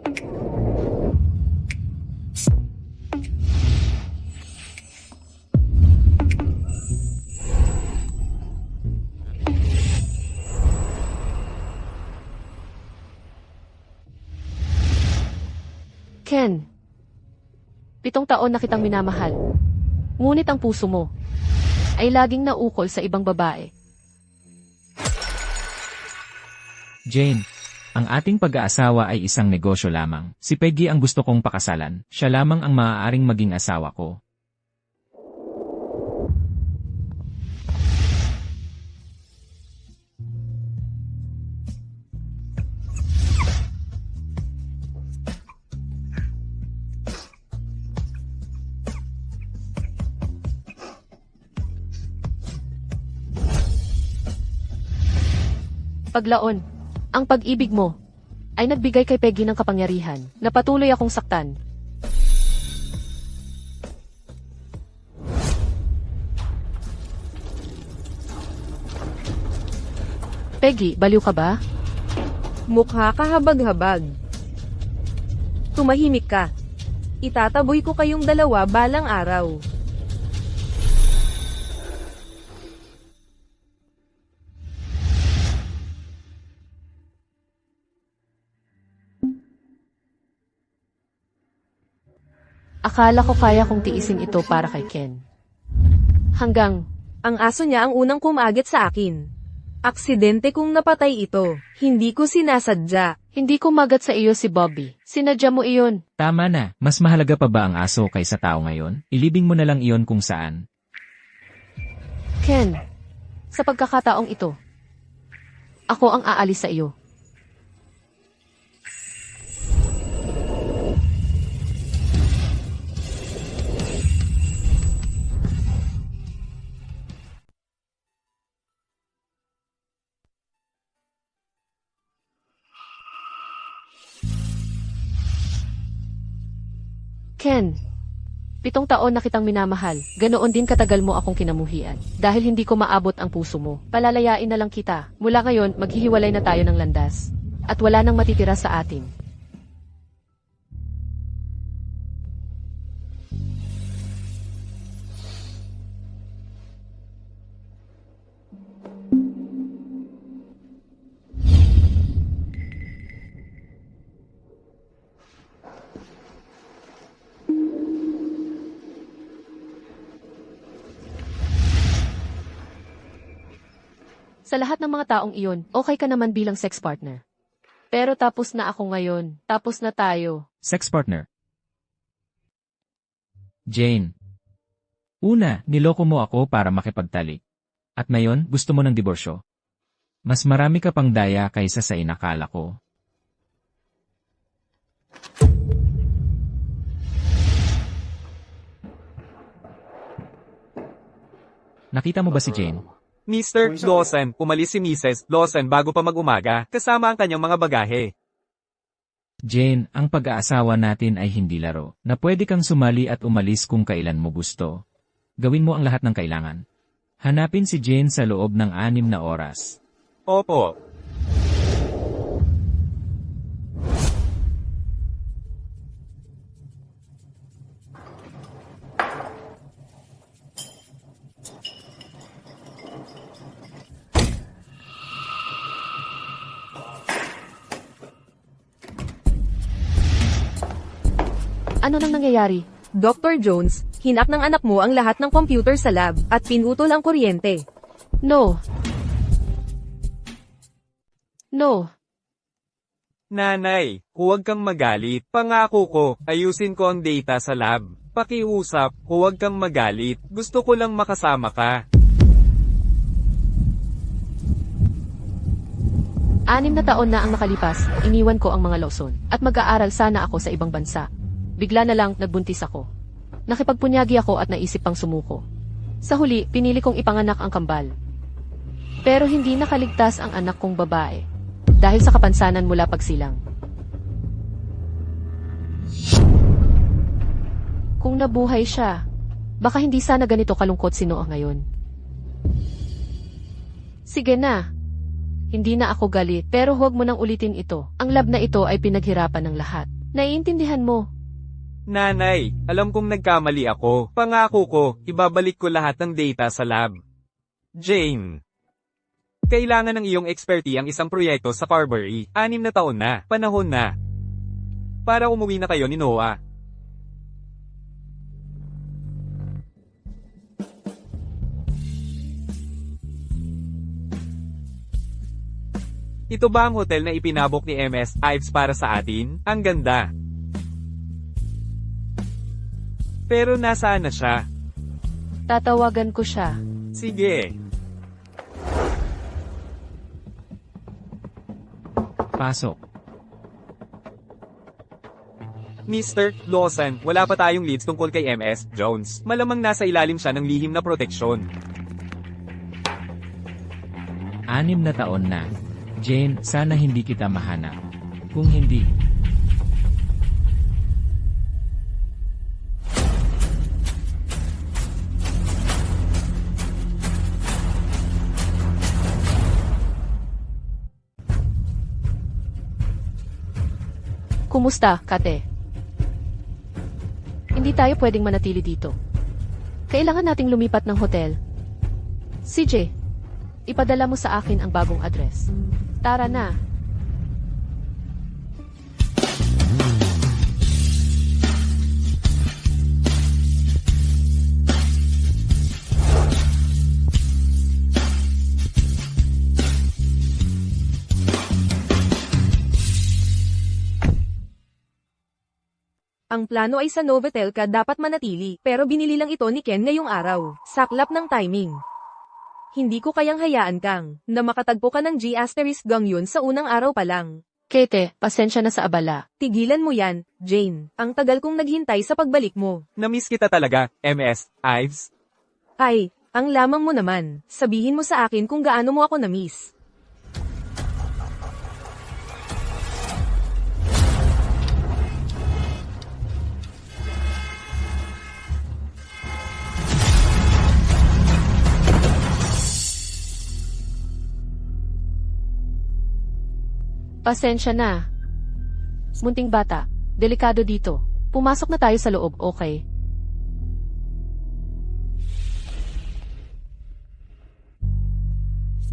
Ken, 7 taon na kitang minamahal. Ngunit ang puso mo ay laging naukol sa ibang babae. Jane, ang ating pag-aasawa ay isang negosyo lamang. Si Peggy ang gusto kong pakasalan. Siya lamang ang maaaring maging asawa ko. Paglaon, ang pag-ibig mo ay nagbigay kay Peggy ng kapangyarihan na patuloy akong saktan. Peggy, baliw ka ba? Mukha ka habag-habag. Tumahimik ka. Itataboy ko kayong dalawa balang araw. Akala ko kaya kong tiisin ito para kay Ken. Hanggang, Ang aso niya ang unang kumagit sa akin. Aksidente kong napatay ito. Hindi ko sinasadya. hindi ko magat sa iyo si Bobby. Sinadya mo iyon. Tama na, mas mahalaga pa ba ang aso kaysa tao ngayon? Ilibing mo na lang iyon kung saan. Ken, sa pagkakataong ito, ako ang aalis sa iyo. Ken, 7 taon na kitang minamahal, ganoon din katagal mo akong kinamuhian. Dahil hindi ko maabot ang puso mo, palalayain na lang kita. Mula ngayon, maghihiwalay na tayo ng landas. At wala nang matitira sa atin. Sa lahat ng mga taong iyon, okay ka naman bilang sex partner. Pero tapos na ako ngayon, tapos na tayo. Sex partner. Jane. Una, niloko mo ako para makipagtalik. At ngayon, gusto mo ng diborsyo. Mas marami ka pang daya kaysa sa inakala ko. Nakita mo ba si Jane? Mr. Lawson, umalis si Mrs. Lawson bago pa mag-umaga, kasama ang kanyang mga bagahe. Jane, ang pag-aasawa natin ay hindi laro, na pwede kang sumali at umalis kung kailan mo gusto. Gawin mo ang lahat ng kailangan. Hanapin si Jane sa loob ng 6 na oras. Opo. Ano nang nangyayari? Dr. Jones, hinap ng anak mo ang lahat ng computer sa lab at pinutol ang kuryente. No. No. Nanay, huwag kang magalit. Pangako ko, ayusin ko ang data sa lab. Pakiusap, huwag kang magalit. Gusto ko lang makasama ka. 6 na taon na ang nakalipas, iniwan ko ang mga Lawson, at mag-aaral sana ako sa ibang bansa. Bigla na lang, nagbuntis ako. Nakipagpunyagi ako at naisip pang sumuko. Sa huli, pinili kong ipanganak ang kambal. Pero hindi nakaligtas ang anak kong babae. Dahil sa kapansanan mula pagsilang. Kung nabuhay siya, baka hindi sana ganito kalungkot si Noah ngayon. Sige na. Hindi na ako galit, pero huwag mo nang ulitin ito. Ang lab na ito ay pinaghirapan ng lahat. Naiintindihan mo. Nanay, alam kong nagkamali ako. Pangako ko, ibabalik ko lahat ng data sa lab. Jane. Kailangan ng iyong expertise ang isang proyekto sa Carberry. 6 na taon na. Panahon na. Para umuwi na kayo ni Noah. Ito ba ang hotel na ipinabok ni MS Ives para sa atin? Ang ganda. Pero nasaan na siya? Tatawagan ko siya. Sige. Pasok. Mr. Lawson, wala pa tayong leads tungkol kay MS Jones. Malamang nasa ilalim siya ng lihim na proteksyon. 6 na taon na. Jane, sana hindi kita mahanap. Kung hindi, Kumusta, Kate? Hindi tayo pwedeng manatili dito. Kailangan nating lumipat ng hotel. CJ, ipadala mo sa akin ang bagong address. Tara na. Ang plano ay sa Novotel ka dapat manatili, pero binili lang ito ni Ken ngayong araw. Saklap ng timing. Hindi ko kayang hayaan kang, na makatagpo ka ng G*gang yun sa unang araw pa lang. Kate, pasensya na sa abala. Tigilan mo yan, Jane. Ang tagal kong naghintay sa pagbalik mo. Namiss kita talaga, MS Ives. Ay, ang lamang mo naman. Sabihin mo sa akin kung gaano mo ako na-miss. Pasensya na. Munting bata, delikado dito. Pumasok na tayo sa loob, okay?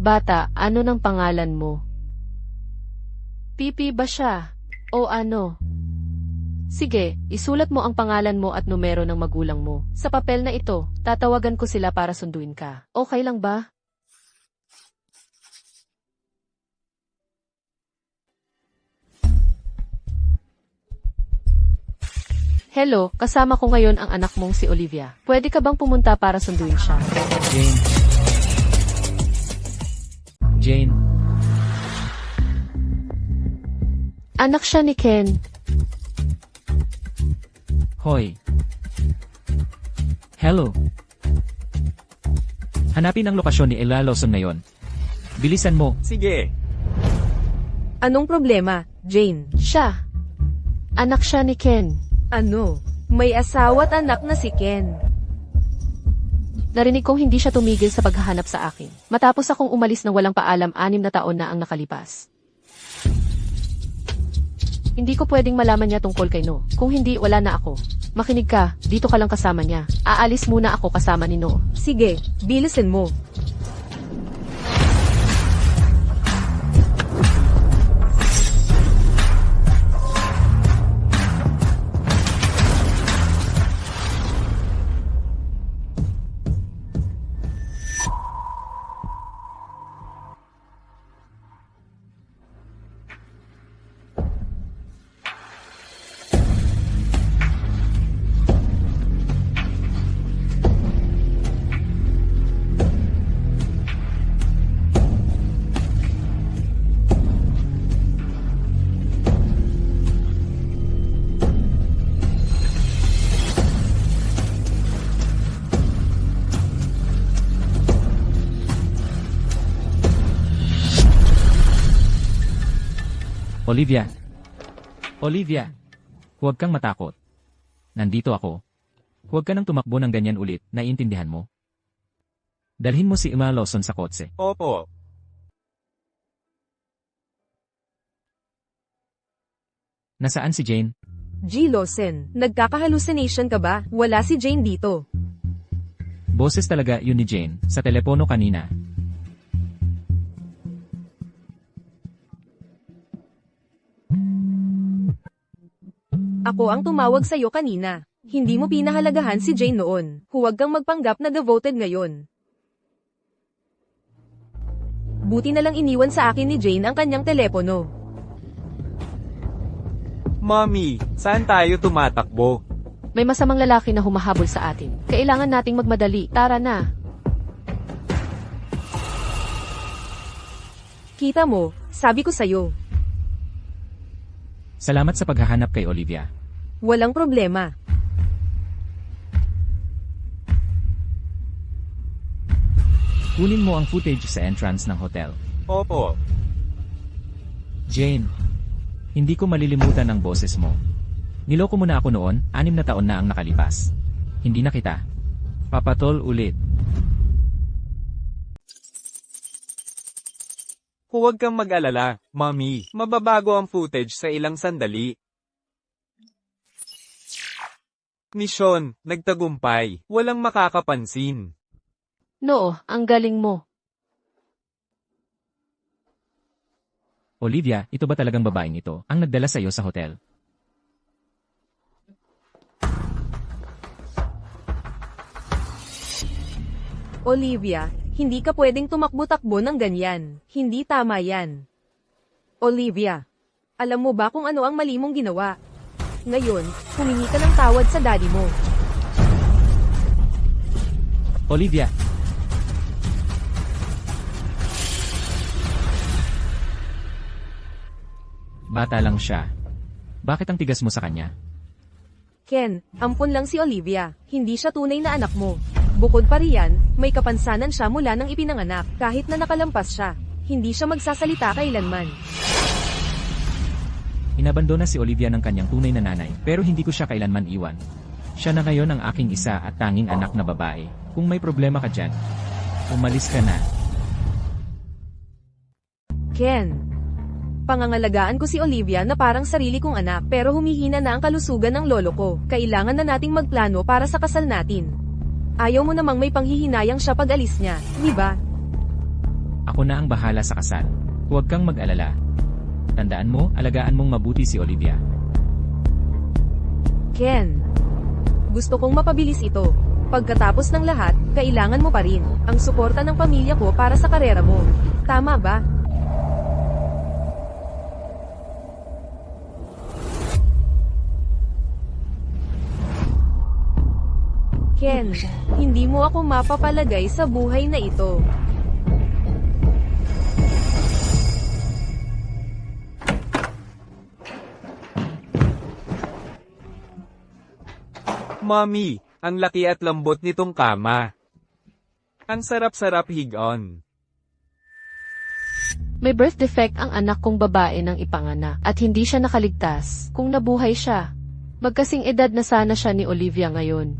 Bata, ano ng pangalan mo? Pipi ba siya? O ano? Sige, isulat mo ang pangalan mo at numero ng magulang mo. Sa papel na ito, tatawagan ko sila para sunduin ka. Okay lang ba? Hello, kasama ko ngayon ang anak mong si Olivia. Pwede ka bang pumunta para sunduin siya? Jane. Jane, Anak siya ni Ken. hoy. Hello. Hanapin ang lokasyon ni Ella Lawson ngayon. Bilisan mo. Sige. Anong problema, Jane? Siya. Anak siya ni Ken. Ano? May asawa at anak na si Ken. Narinig kong hindi siya tumigil sa paghahanap sa akin. Matapos akong umalis ng walang paalam, 6 na taon na ang nakalipas. Hindi ko pwedeng malaman niya tungkol kay No. Kung hindi, wala na ako. Makinig ka, dito ka lang kasama niya. Aalis muna ako kasama ni No. Sige, bilisin mo. Olivia. Olivia. Huwag kang matakot. Nandito ako. Huwag ka nang tumakbo ng ganyan ulit, naiintindihan mo? Dalhin mo si Emma Lawson sa kotse. Opo. Nasaan si Jane? G. Lawson, nagkaka-hallucination ka ba? Wala si Jane dito. Boses talaga yun ni Jane, sa telepono kanina. Ako ang tumawag sa'yo kanina. Hindi mo pinahalagahan si Jane noon. Huwag kang magpanggap na devoted ngayon. Buti na lang iniwan sa akin ni Jane ang kanyang telepono. Mommy, saan tayo tumatakbo? May masamang lalaki na humahabol sa atin. Kailangan nating magmadali. Tara na. Kita mo, sabi ko sa'yo. Salamat sa paghahanap kay Olivia. Walang problema. Kunin mo ang footage sa entrance ng hotel. Opo. Jane, hindi ko malilimutan ang boses mo. Niloko mo na ako noon, 6 na taon na ang nakalipas. Hindi na kita. Papatol ulit. Huwag kang mag-alala, Mommy. Mababago ang footage sa ilang sandali. Misyon, nagtagumpay. Walang makakapansin. Noo, ang galing mo. Olivia, ito ba talagang babaeng ito ang nagdala sa iyo sa hotel? Olivia, hindi ka pwedeng tumakbo-takbo ng ganyan. Hindi tama yan. Olivia, alam mo ba kung ano ang mali mong ginawa? Ngayon, humingi ka ng tawad sa daddy mo. Olivia! Bata lang siya. Bakit ang tigas mo sa kanya? Ken, ampon lang si Olivia. Hindi siya tunay na anak mo. Bukod pa riyan, may kapansanan siya mula nang ipinanganak. Kahit na nakalampas siya, hindi siya magsasalita kailanman. Inabandona si Olivia ng kanyang tunay na nanay, pero hindi ko siya kailanman iwan. Siya na ngayon ang aking isa at tanging anak na babae. Kung may problema ka dyan, umalis ka na. Ken, pangangalagaan ko si Olivia na parang sarili kong anak, pero humihina na ang kalusugan ng lolo ko. Kailangan na nating magplano para sa kasal natin. Ayaw mo namang may panghihinayang siya pag alis niya, di ba? Ako na ang bahala sa kasal. Huwag kang mag-alala. Tandaan mo, alagaan mong mabuti si Olivia. Ken, gusto kong mapabilis ito. Pagkatapos ng lahat, kailangan mo pa rin ang suporta ng pamilya ko para sa karera mo. Tama ba? Ken, hindi mo ako mapapalagay sa buhay na ito. Mommy, ang laki at lambot nitong kama. Ang sarap-sarap higon. May birth defect ang anak kong babae ng ipanganak at hindi siya nakaligtas kung nabuhay siya. Magkasing edad na sana siya ni Olivia ngayon.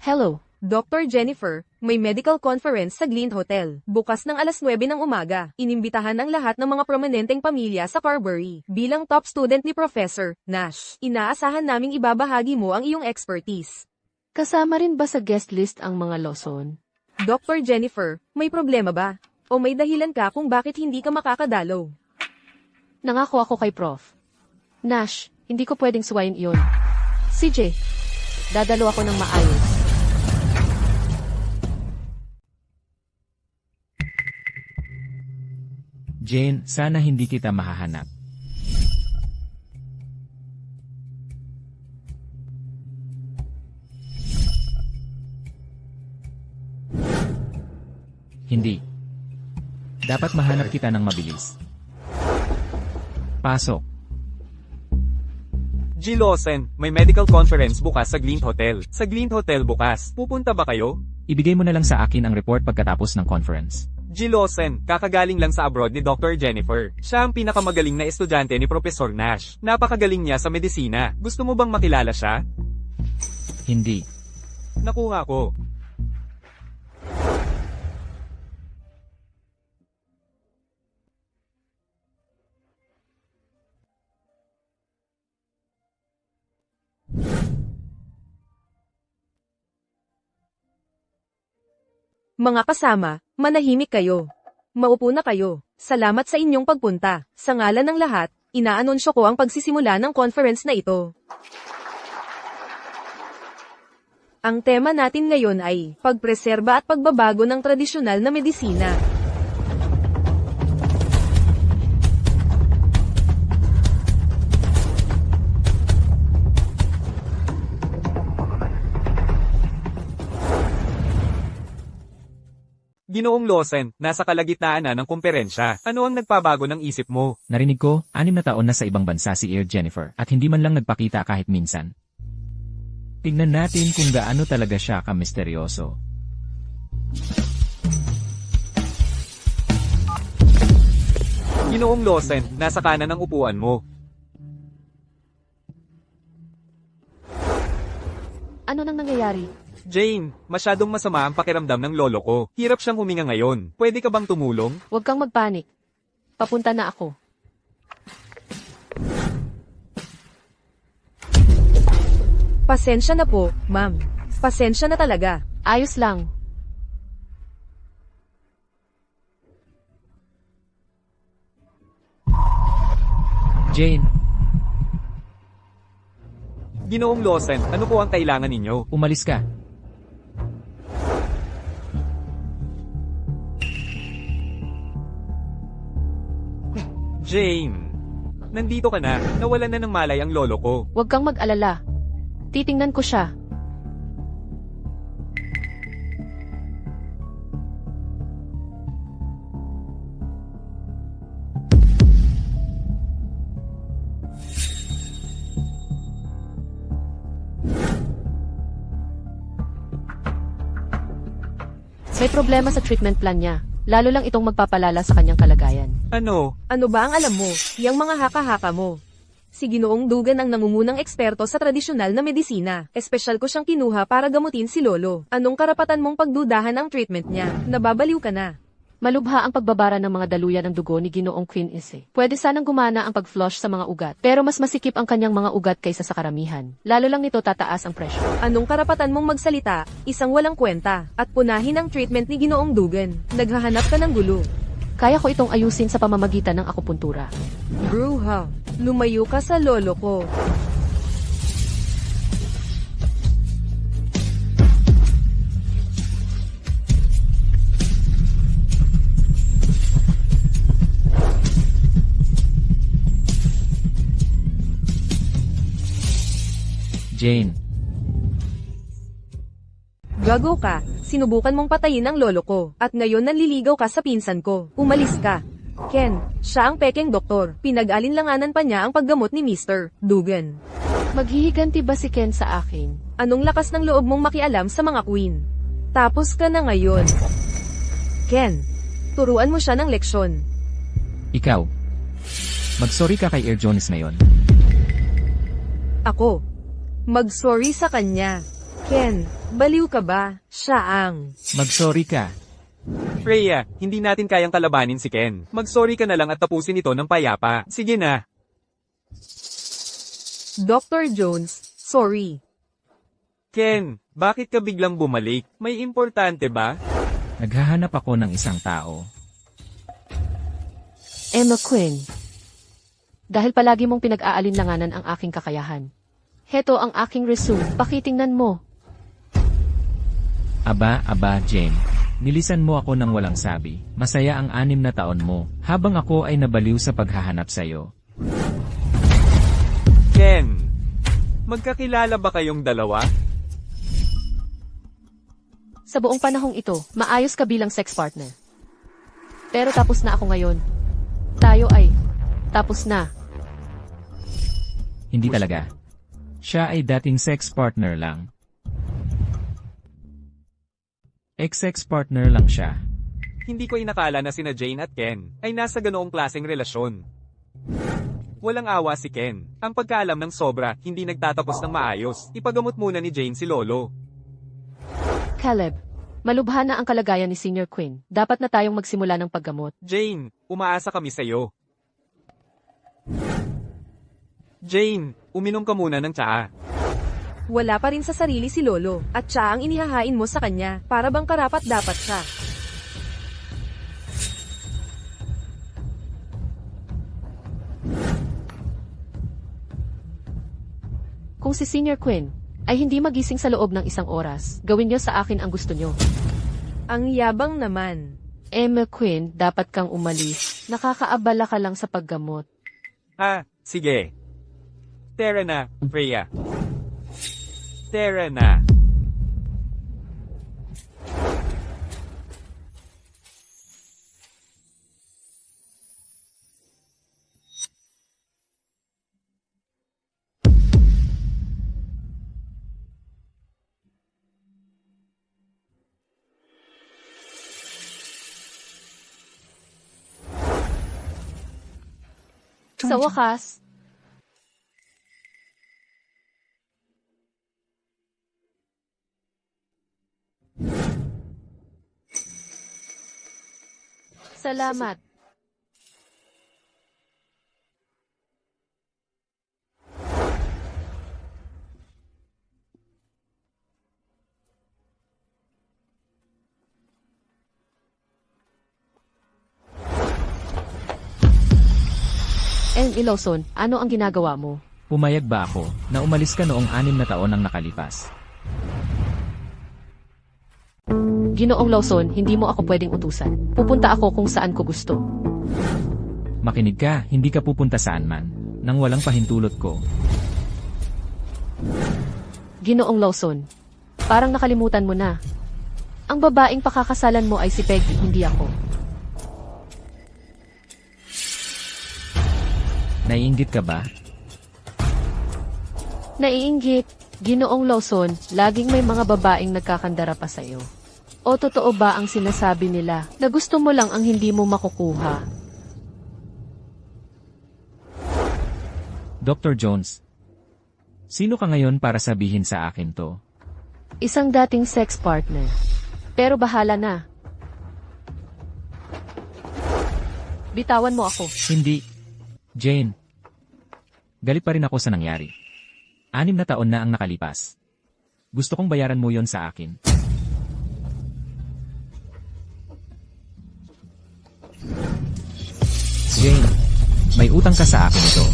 Hello. Dr. Jennifer, may medical conference sa Glint Hotel. Bukas ng alas 9 ng umaga. Inimbitahan ang lahat ng mga prominenteng pamilya sa Carberry. Bilang top student ni Professor Nash, inaasahan naming ibabahagi mo ang iyong expertise. Kasama rin ba sa guest list ang mga Lawson? Dr. Jennifer, may problema ba? O may dahilan ka kung bakit hindi ka makakadalaw? Nangako ako kay Prof. Nash, hindi ko pwedeng suwayin iyon. CJ, dadalo ako ng maayos. Jane, sana hindi kita mahahanap. Hindi. Dapat mahanap kita ng mabilis. Pasok. G. Lawson, may medical conference bukas sa Glint Hotel. Sa Glint Hotel bukas. Pupunta ba kayo? Ibigay mo na lang sa akin ang report pagkatapos ng conference. G. Lawson, kakagaling lang sa abroad ni Dr. Jennifer. Siya ang pinakamagaling na estudyante ni Professor Nash. Napakagaling niya sa medisina. Gusto mo bang makilala siya? Hindi. Nakuha ko. Mga kasama, manahimik kayo. Maupo na kayo. Salamat sa inyong pagpunta. Sa ngalan ng lahat, inaanunsyo ko ang pagsisimula ng conference na ito. Ang tema natin ngayon ay pagpreserba at pagbabago ng tradisyonal na medisina. Ginoong Lawson, nasa kalagitnaan na ng kumperensya. Ano ang nagpabago ng isip mo? Narinig ko, 6 na taon na sa ibang bansa si Earl Jennifer at hindi man lang nagpakita kahit minsan. Tingnan natin kung gaano talaga siya kamisteryoso. Ginoong Lawson, nasa kanan ng upuan mo. Ano nang nangyayari? Jane, masyadong masama ang pakiramdam ng lolo ko. Hirap siyang huminga ngayon. Pwede ka bang tumulong? Huwag kang magpanik. Papunta na ako. Pasensya na po, ma'am. Pasensya na talaga. Ayos lang. Jane, Ginoong Lawson, ano po ang kailangan ninyo? umalis ka. Jane, nandito ka na. Nawalan na ng malay ang lolo ko. Huwag kang mag-alala. Titingnan ko siya. May problema sa treatment plan niya. Lalo lang itong magpapalala sa kanyang kalagayan. Ano? Ano ba ang alam mo? Yang mga haka-haka mo. Si Ginoong Dugan ang nangungunang eksperto sa tradisyonal na medisina. Espesyal ko siyang kinuha para gamutin si Lolo. Anong karapatan mong pagdudahan ang treatment niya? Nababaliw ka na. Malubha ang pagbabara ng mga daluyan ng dugo ni Ginoong Queen Ise. Pwede sanang gumana ang pag-flush sa mga ugat, pero mas masikip ang kanyang mga ugat kaysa sa karamihan. Lalo lang nito tataas ang pressure. Anong karapatan mong magsalita? Isang walang kwenta. At punahin ang treatment ni Ginoong Dugan. Naghahanap ka ng gulo. Kaya ko itong ayusin sa pamamagitan ng akupuntura. Bruha, lumayo ka sa lolo ko. Jane, Gago ka, sinubukan mong patayin ang lolo ko, at ngayon nanliligaw ka sa pinsan ko. Umalis ka. Ken, siya ang pekeng doktor. Pinag-alinlanganan pa niya ang paggamot ni Mr. Dugan. Maghihiganti ba si Ken sa akin? Anong lakas ng loob mong makialam sa mga queen? Tapos ka na ngayon. Ken, turuan mo siya ng leksyon. ikaw. Mag-sorry ka kay Earl Jones ngayon. Ako. Mag-sorry sa kanya. Ken, baliw ka ba? Siya ang... Mag-sorry ka. Freya, hindi natin kayang kalabanin si Ken. Mag-sorry ka na lang at tapusin ito ng payapa. Sige na. Dr. Jones, sorry. Ken, bakit ka biglang bumalik? May importante ba? Naghahanap ako ng isang tao. Emma Quinn. Dahil palagi mong pinag-aalinlanganan ang aking kakayahan. Heto ang aking resume. Pakitingnan mo. Aba, Jane. Nilisan mo ako ng walang sabi. Masaya ang 6 na taon mo, habang ako ay nabaliw sa paghahanap sa'yo. Ken, magkakilala ba kayong dalawa? Sa buong panahong ito, maayos ka bilang sex partner. Pero tapos na ako ngayon. Tayo ay tapos na. Hindi talaga. Siya ay dating sex partner lang. Ex-sex partner lang siya. Hindi ko inakala na sina Jane at Ken ay nasa ganoong klaseng relasyon. Walang awa si Ken. Ang pagkaalam ng sobra, hindi nagtatapos ng maayos. Ipagamot muna ni Jane si Lolo. Caleb, malubha na ang kalagayan ni Senior Quinn. Dapat na tayong magsimula ng paggamot. Jane, umaasa kami sa'yo. Jane, uminom ka muna ng tsaa. Wala pa rin sa sarili si Lolo, at siya ang inihahain mo sa kanya, para bang karapat dapat siya. Kung si Senior Quinn ay hindi magising sa loob ng 1 oras, gawin niyo sa akin ang gusto niyo. Ang yabang naman. Quinn, dapat kang umalis. Nakakaabala ka lang sa paggamot. Sige. Tara na, Freya. Tara na. Sa wakas, salamat. Lawson, ano ang ginagawa mo? Pumayag ba ako na umalis ka noong 6 na taon ang nakalipas? Ginoong Lawson, hindi mo ako pwedeng utusan. Pupunta ako kung saan ko gusto. Makinig ka, hindi ka pupunta saan man, nang walang pahintulot ko. Ginoong Lawson, parang nakalimutan mo na. Ang babaeng pakakasalan mo ay si Peggy, hindi ako. Naiinggit ka ba? Naiinggit, Ginoong Lawson, laging may mga babaeng nagkakandara pa sa'yo. O totoo ba ang sinasabi nila na gusto mo lang ang hindi mo makukuha? Dr. Jones, sino ka ngayon para sabihin sa akin to? Isang dating sex partner. Pero bahala na. Bitawan mo ako. Hindi. Jane. Galit pa rin ako sa nangyari. 6 na taon na ang nakalipas. Gusto kong bayaran mo yon sa akin. Jane, may utang ka sa akin ito.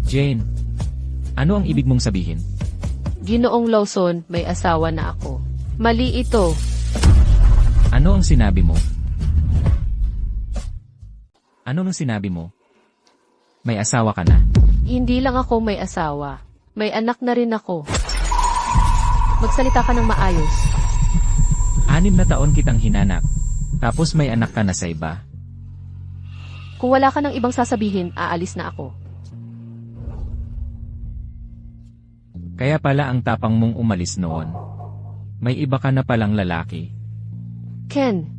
Jane, ano ang ibig mong sabihin? Ginoong Lawson, may asawa na ako. Mali ito. Ano ang sinabi mo? Ano nang sinabi mo? May asawa ka na. Hindi lang ako may asawa. May anak na rin ako. Magsalita ka ng maayos. 6 na taon kitang hinanap. Tapos may anak ka na sa iba. Kung wala ka ng ibang sasabihin, aalis na ako. Kaya pala ang tapang mong umalis noon. May iba ka na palang lalaki. Ken,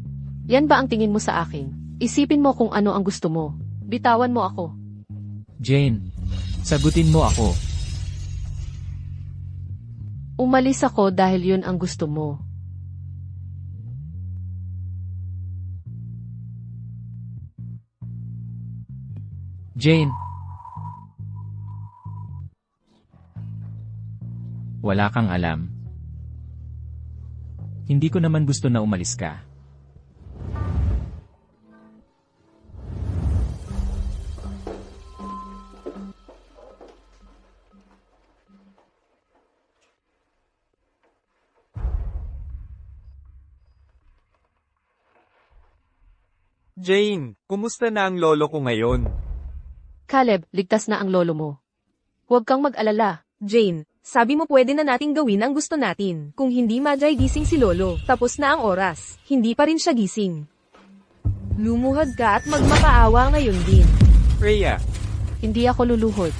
yan ba ang tingin mo sa akin? Isipin mo kung ano ang gusto mo. Bitawan mo ako. Jane, sagutin mo ako. Umalis ako dahil yun ang gusto mo. Jane. Wala kang alam. Hindi ko naman gusto na umalis ka. Jane, kumusta na ang lolo ko ngayon? Caleb, ligtas na ang lolo mo. Huwag kang mag-alala. Jane, sabi mo pwede na nating gawin ang gusto natin. Kung hindi madyay gising si Lolo, tapos na ang oras. Hindi pa rin siya gising. Lumuhad ka at magmakaawa ngayon din. Freya, Hindi ako luluhod.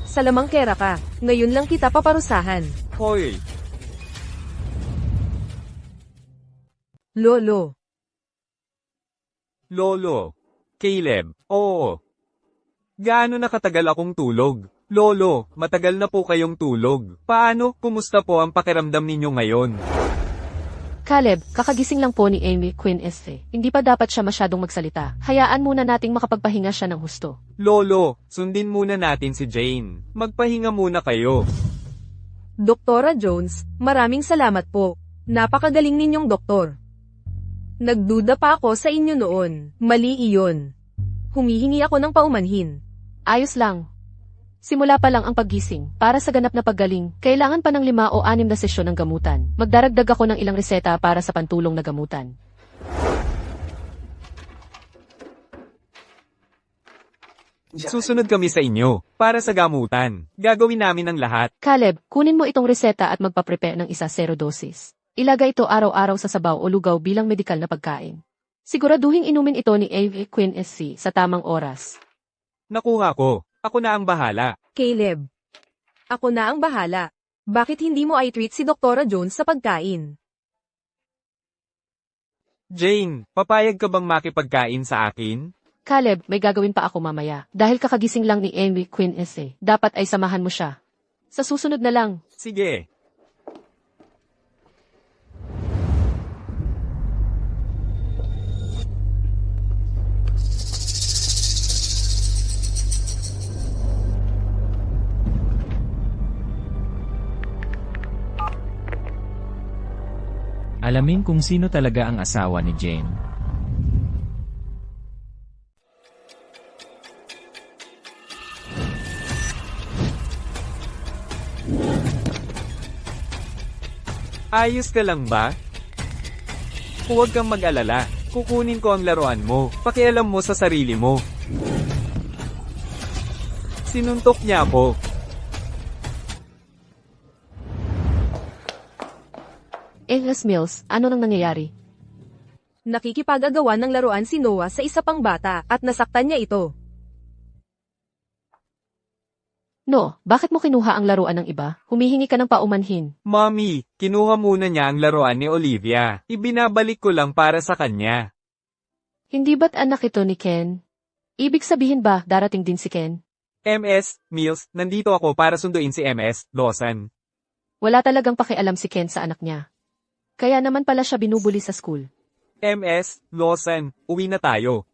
Salamangkera ka. Ngayon lang kita paparusahan. hoy, Lolo. lolo, Caleb, oo. Gaano na katagal akong tulog? Lolo, matagal na po kayong tulog. Paano, kumusta po ang pakiramdam ninyo ngayon? Caleb, kakagising lang po ni Amy Quinn Este. Hindi pa dapat siya masyadong magsalita. Hayaan muna nating makapagpahinga siya ng husto. Lolo, sundin muna natin si Jane. Magpahinga muna kayo. Doktora Jones, maraming salamat po. Napakagaling ninyong doktor. Nagduda pa ako sa inyo noon. Mali iyon. Humihingi ako ng paumanhin. Ayos lang. Simula pa lang ang paggising. Para sa ganap na paggaling, kailangan pa ng 5 o 6 na sesyon ng gamutan. Magdaragdag ako ng ilang reseta para sa pantulong na gamutan. Susunod kami sa inyo, para sa gamutan. Gagawin namin ang lahat. Caleb, kunin mo itong reseta at magpa-prepare ng isa 0 dosis. Ilagay ito araw-araw sa sabaw o lugaw bilang medikal na pagkain. Siguraduhin inumin ito ni AV Queen SC sa tamang oras. Nakuha ko. Ako na ang bahala. Caleb. Ako na ang bahala. Bakit hindi mo i-treat si Dr. Jones sa pagkain? Jane, papayag ka bang makipagkain sa akin? Caleb, may gagawin pa ako mamaya. Dahil kakagising lang ni AV Queen SC, dapat ay samahan mo siya. Sa susunod na lang. Sige. Alamin kung sino talaga ang asawa ni Jane. Ayos ka lang ba? Huwag kang mag-alala. Kukunin ko ang laruan mo. Pakialam mo sa sarili mo. Sinuntok niya ako. Les Mills, ano nang nangyayari? Nakikipag-agawan ng laruan si Noah sa isa pang bata at nasaktan niya ito. No, bakit mo kinuha ang laruan ng iba? Humihingi ka ng paumanhin. Mommy, kinuha muna niya ang laruan ni Olivia. Ibinabalik ko lang para sa kanya. Hindi ba't anak ito ni Ken? Ibig sabihin ba, darating din si Ken? MS, Mills, nandito ako para sunduin si MS, Lawson. Wala talagang pakialam si Ken sa anak niya. Kaya naman pala siya binubuli sa school. MS, Lawson, uwi na tayo.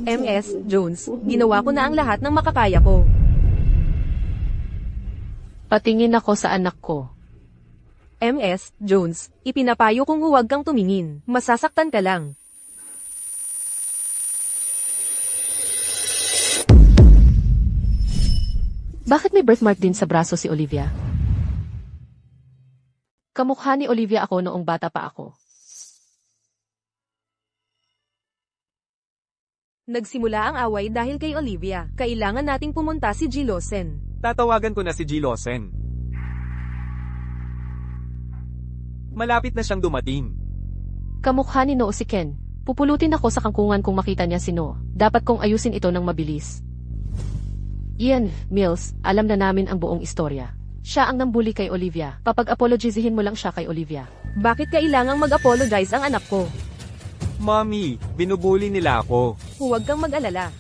MS, Jones, ginawa ko na ang lahat ng makakaya ko. Patingin ako sa anak ko. MS, Jones, ipinapayo kong huwag kang tumingin. Masasaktan ka lang. Bakit may birthmark din sa braso si Olivia? Kamukha ni Olivia ako noong bata pa ako. Nagsimula ang away dahil kay Olivia. Kailangan nating pumunta si G. Lawson. Tatawagan ko na si G. Lawson. Malapit na siyang dumating. Kamukha ni Noo si Ken. Pupulutin ako sa kangkungan kung makita niya si Noo. Dapat kong ayusin ito ng mabilis. Ian, Mills, alam na namin ang buong istorya. Siya ang nambuli kay Olivia. Papag-apologizehin mo lang siya kay Olivia. Bakit kailangang mag-apologize ang anak ko? Mommy, binubuli nila ako. Huwag kang mag-alala.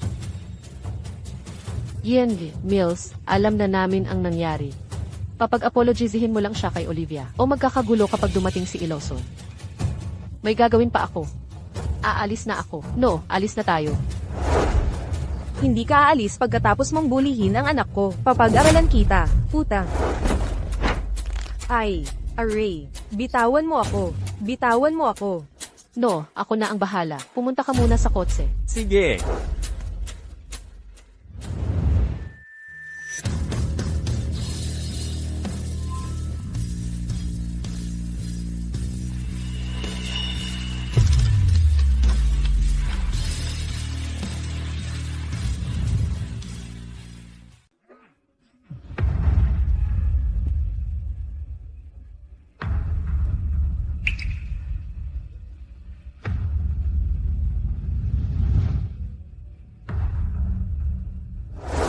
Ian, Mills, alam na namin ang nangyari. Papag-apologizehin mo lang siya kay Olivia. O magkakagulo kapag dumating si Iloso. May gagawin pa ako. Aalis na ako. No, alis na tayo. Hindi ka aalis pagkatapos mong bulihin ang anak ko. Papag-aralan kita, puta. Ay, Array, bitawan mo ako. Bitawan mo ako. No, ako na ang bahala. Pumunta ka muna sa kotse. Sige.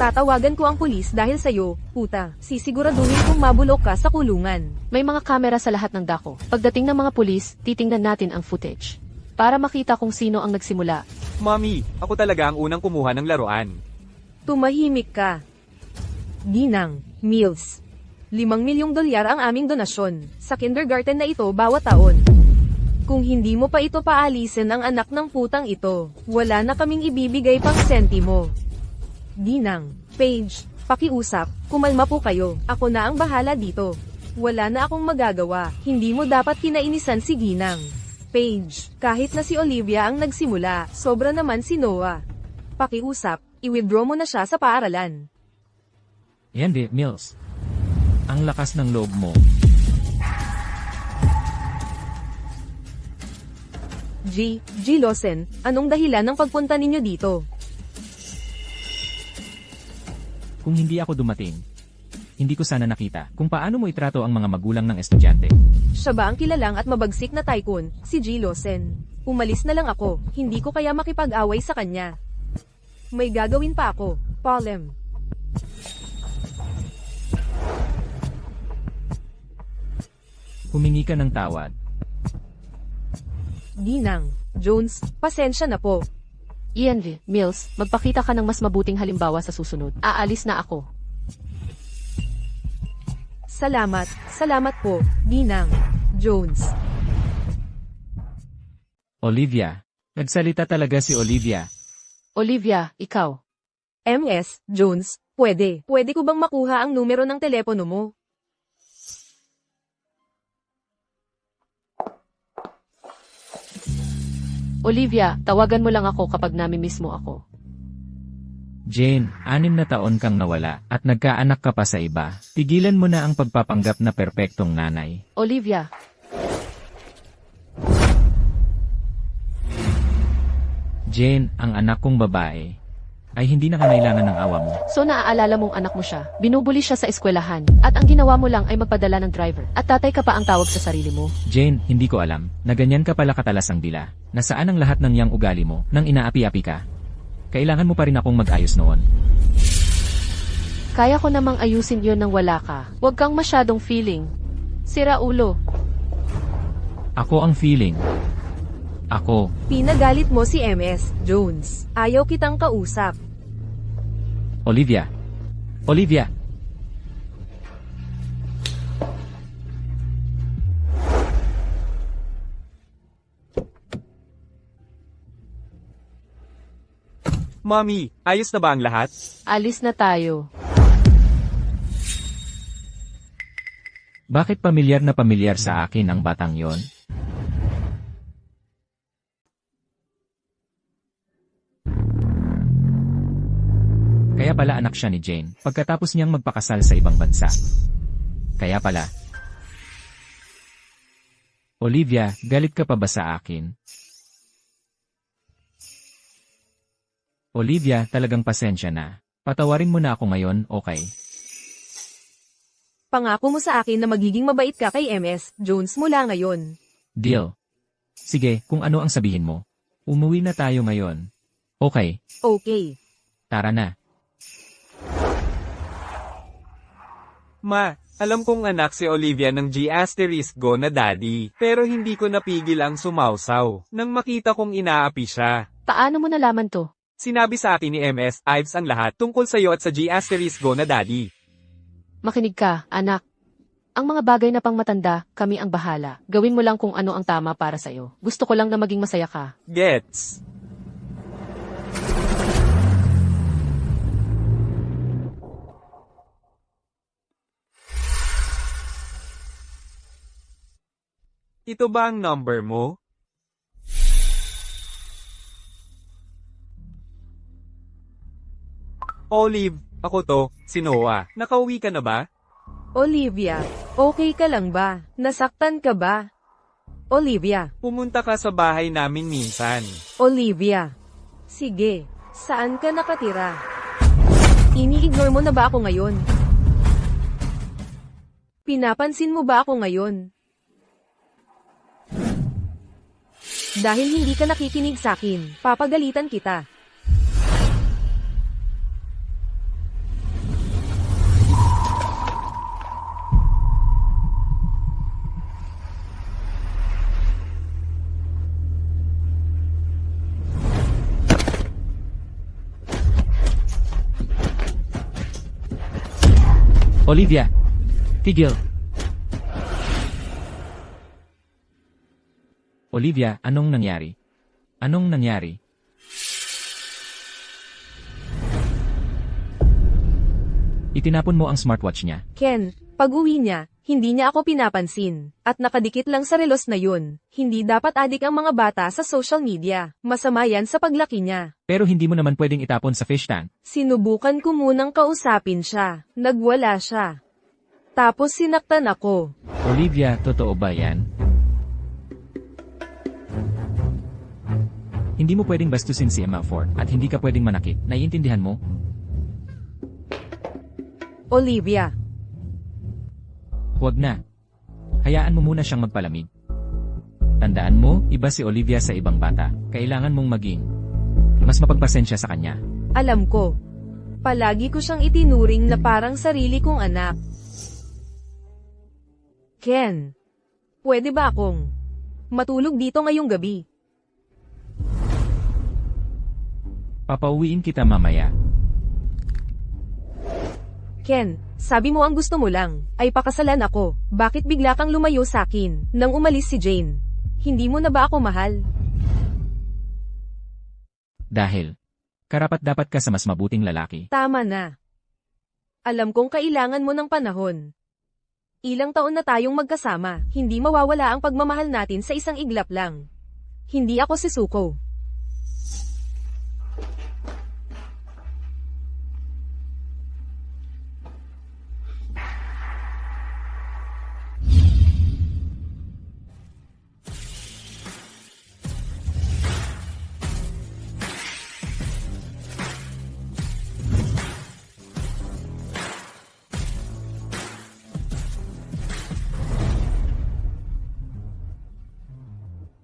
Tatawagan ko ang pulis dahil sa'yo, puta. Sisiguraduhin kong mabulok ka sa kulungan. May mga kamera sa lahat ng dako. Pagdating ng mga pulis, titingnan natin ang footage. Para makita kung sino ang nagsimula. Mommy, ako talaga ang unang kumuha ng laruan. Tumahimik ka. Ginang, Mills. $5 milyong ang aming donasyon. Sa kindergarten na ito bawat taon. Kung hindi mo pa ito paalisin ang anak ng putang ito, wala na kaming ibibigay pang sentimo. Ginang, page Pakiusap, kumalma po kayo. Ako na ang bahala dito. Wala na akong magagawa. Hindi mo dapat kinainisan si Ginang. Paige, kahit na si Olivia ang nagsimula, sobra naman si Noah. Pakiusap, i-withdraw mo na siya sa paaralan. Yan di, Mills. Ang lakas ng loob mo. G. Lawson, anong dahilan ng pagpunta ninyo dito? Kung hindi ako dumating, hindi ko sana nakita kung paano mo itrato ang mga magulang ng estudyante. Siya ba ang kilalang at mabagsik na tycoon, si G. Lawson? Umalis na lang ako, hindi ko kaya makipag-away sa kanya. May gagawin pa ako, Paulem. Humingi ka ng tawad. Ginang, Jones, pasensya na po. Ian V. Mills, magpakita ka ng mas mabuting halimbawa sa susunod. Aalis na ako. Salamat po, Ginang, Jones. Olivia. Nagsalita talaga si Olivia. Olivia, ikaw. MS, Jones, pwede ko bang makuha ang numero ng telepono mo? Olivia, tawagan mo lang ako kapag namimiss mo ako. Jane, 6 na taon kang nawala at nagkaanak ka pa sa iba. Tigilan mo na ang pagpapanggap na perpektong nanay. Olivia, Jane, ang anak kong babae, ay hindi na kinailangan ng awa mo. so naaalala mong anak mo siya. Binubuli siya sa eskwelahan. At ang ginawa mo lang ay magpadala ng driver. At tatay ka pa ang tawag sa sarili mo. Jane, hindi ko alam na ganyan ka pala katalasang dila. Nasaan ang lahat ng yang ugali mo nang inaapi-api ka? Kailangan mo pa rin akong mag-ayos noon. Kaya ko namang ayusin yon nang wala ka. Huwag kang masyadong feeling. Sira ulo. Ako ang feeling. Ako. Pinagalit mo si MS, Jones. Ayaw kitang kausap. Olivia. Olivia. Mommy, ayos na ba ang lahat? Alis na tayo. Bakit pamilyar na pamilyar sa akin ang batang yon? Kaya pala anak siya ni Jane, pagkatapos niyang magpakasal sa ibang bansa. Kaya pala. Olivia, galit ka pa ba sa akin? Olivia, talagang pasensya na. Patawarin mo na ako ngayon, okay? Pangako mo sa akin na magiging mabait ka kay MS, Jones mula ngayon. Deal. Sige, kung ano ang sabihin mo. Umuwi na tayo ngayon. Okay, Okay. tara na. Ma, alam kong anak si Olivia ng G** go na daddy, pero hindi ko napigil ang sumausaw nang makita kong inaapi siya. Paano mo nalaman to? Sinabi sa akin ni MS Ives ang lahat tungkol sa iyo at sa G** go na daddy. Makinig ka, anak. Ang mga bagay na pangmatanda, kami ang bahala. Gawin mo lang kung ano ang tama para sa'yo. Gusto ko lang na maging masaya ka. Gets. Ito ba ang number mo? Olive, ako to, si Noah. Nakauwi ka na ba? Olivia, okay ka lang ba? Nasaktan ka ba? Olivia, Pumunta ka sa bahay namin minsan. Olivia. Sige, saan ka nakatira? Ini-ignore mo na ba ako ngayon? Pinapansin mo ba ako ngayon? Dahil hindi ka nakikinig sa akin, papagalitan kita. Olivia, tigil. Olivia, anong nangyari? Anong nangyari? Itinapon mo ang smartwatch niya. Ken, pag-uwi niya, hindi niya ako pinapansin. At nakadikit lang sa relos na yun. Hindi dapat adik ang mga bata sa social media. Masama yan sa paglaki niya. Pero hindi mo naman pwedeng itapon sa fish tank. Sinubukan ko munang kausapin siya. Nagwala siya. Tapos sinaktan ako. Olivia, totoo ba yan? Hindi mo pwedeng bastusin si Emma Ford at hindi ka pwedeng manakit. Naiintindihan mo? Olivia. Huwag na. Hayaan mo muna siyang magpalamig. Tandaan mo, iba si Olivia sa ibang bata. Kailangan mong maging mas mapagpasensya sa kanya. Alam ko. Palagi ko siyang itinuring na parang sarili kong anak. Ken, pwede ba akong matulog dito ngayong gabi? Papauwiin kita mamaya. Ken, sabi mo ang gusto mo lang, ay pakasalan ako. Bakit bigla kang lumayo sa akin, nang umalis si Jane? Hindi mo na ba ako mahal? Dahil, karapat-dapat ka sa mas mabuting lalaki. Tama na. Alam kong kailangan mo ng panahon. Ilang taon na tayong magkasama, hindi mawawala ang pagmamahal natin sa isang iglap lang. Hindi ako si Suko.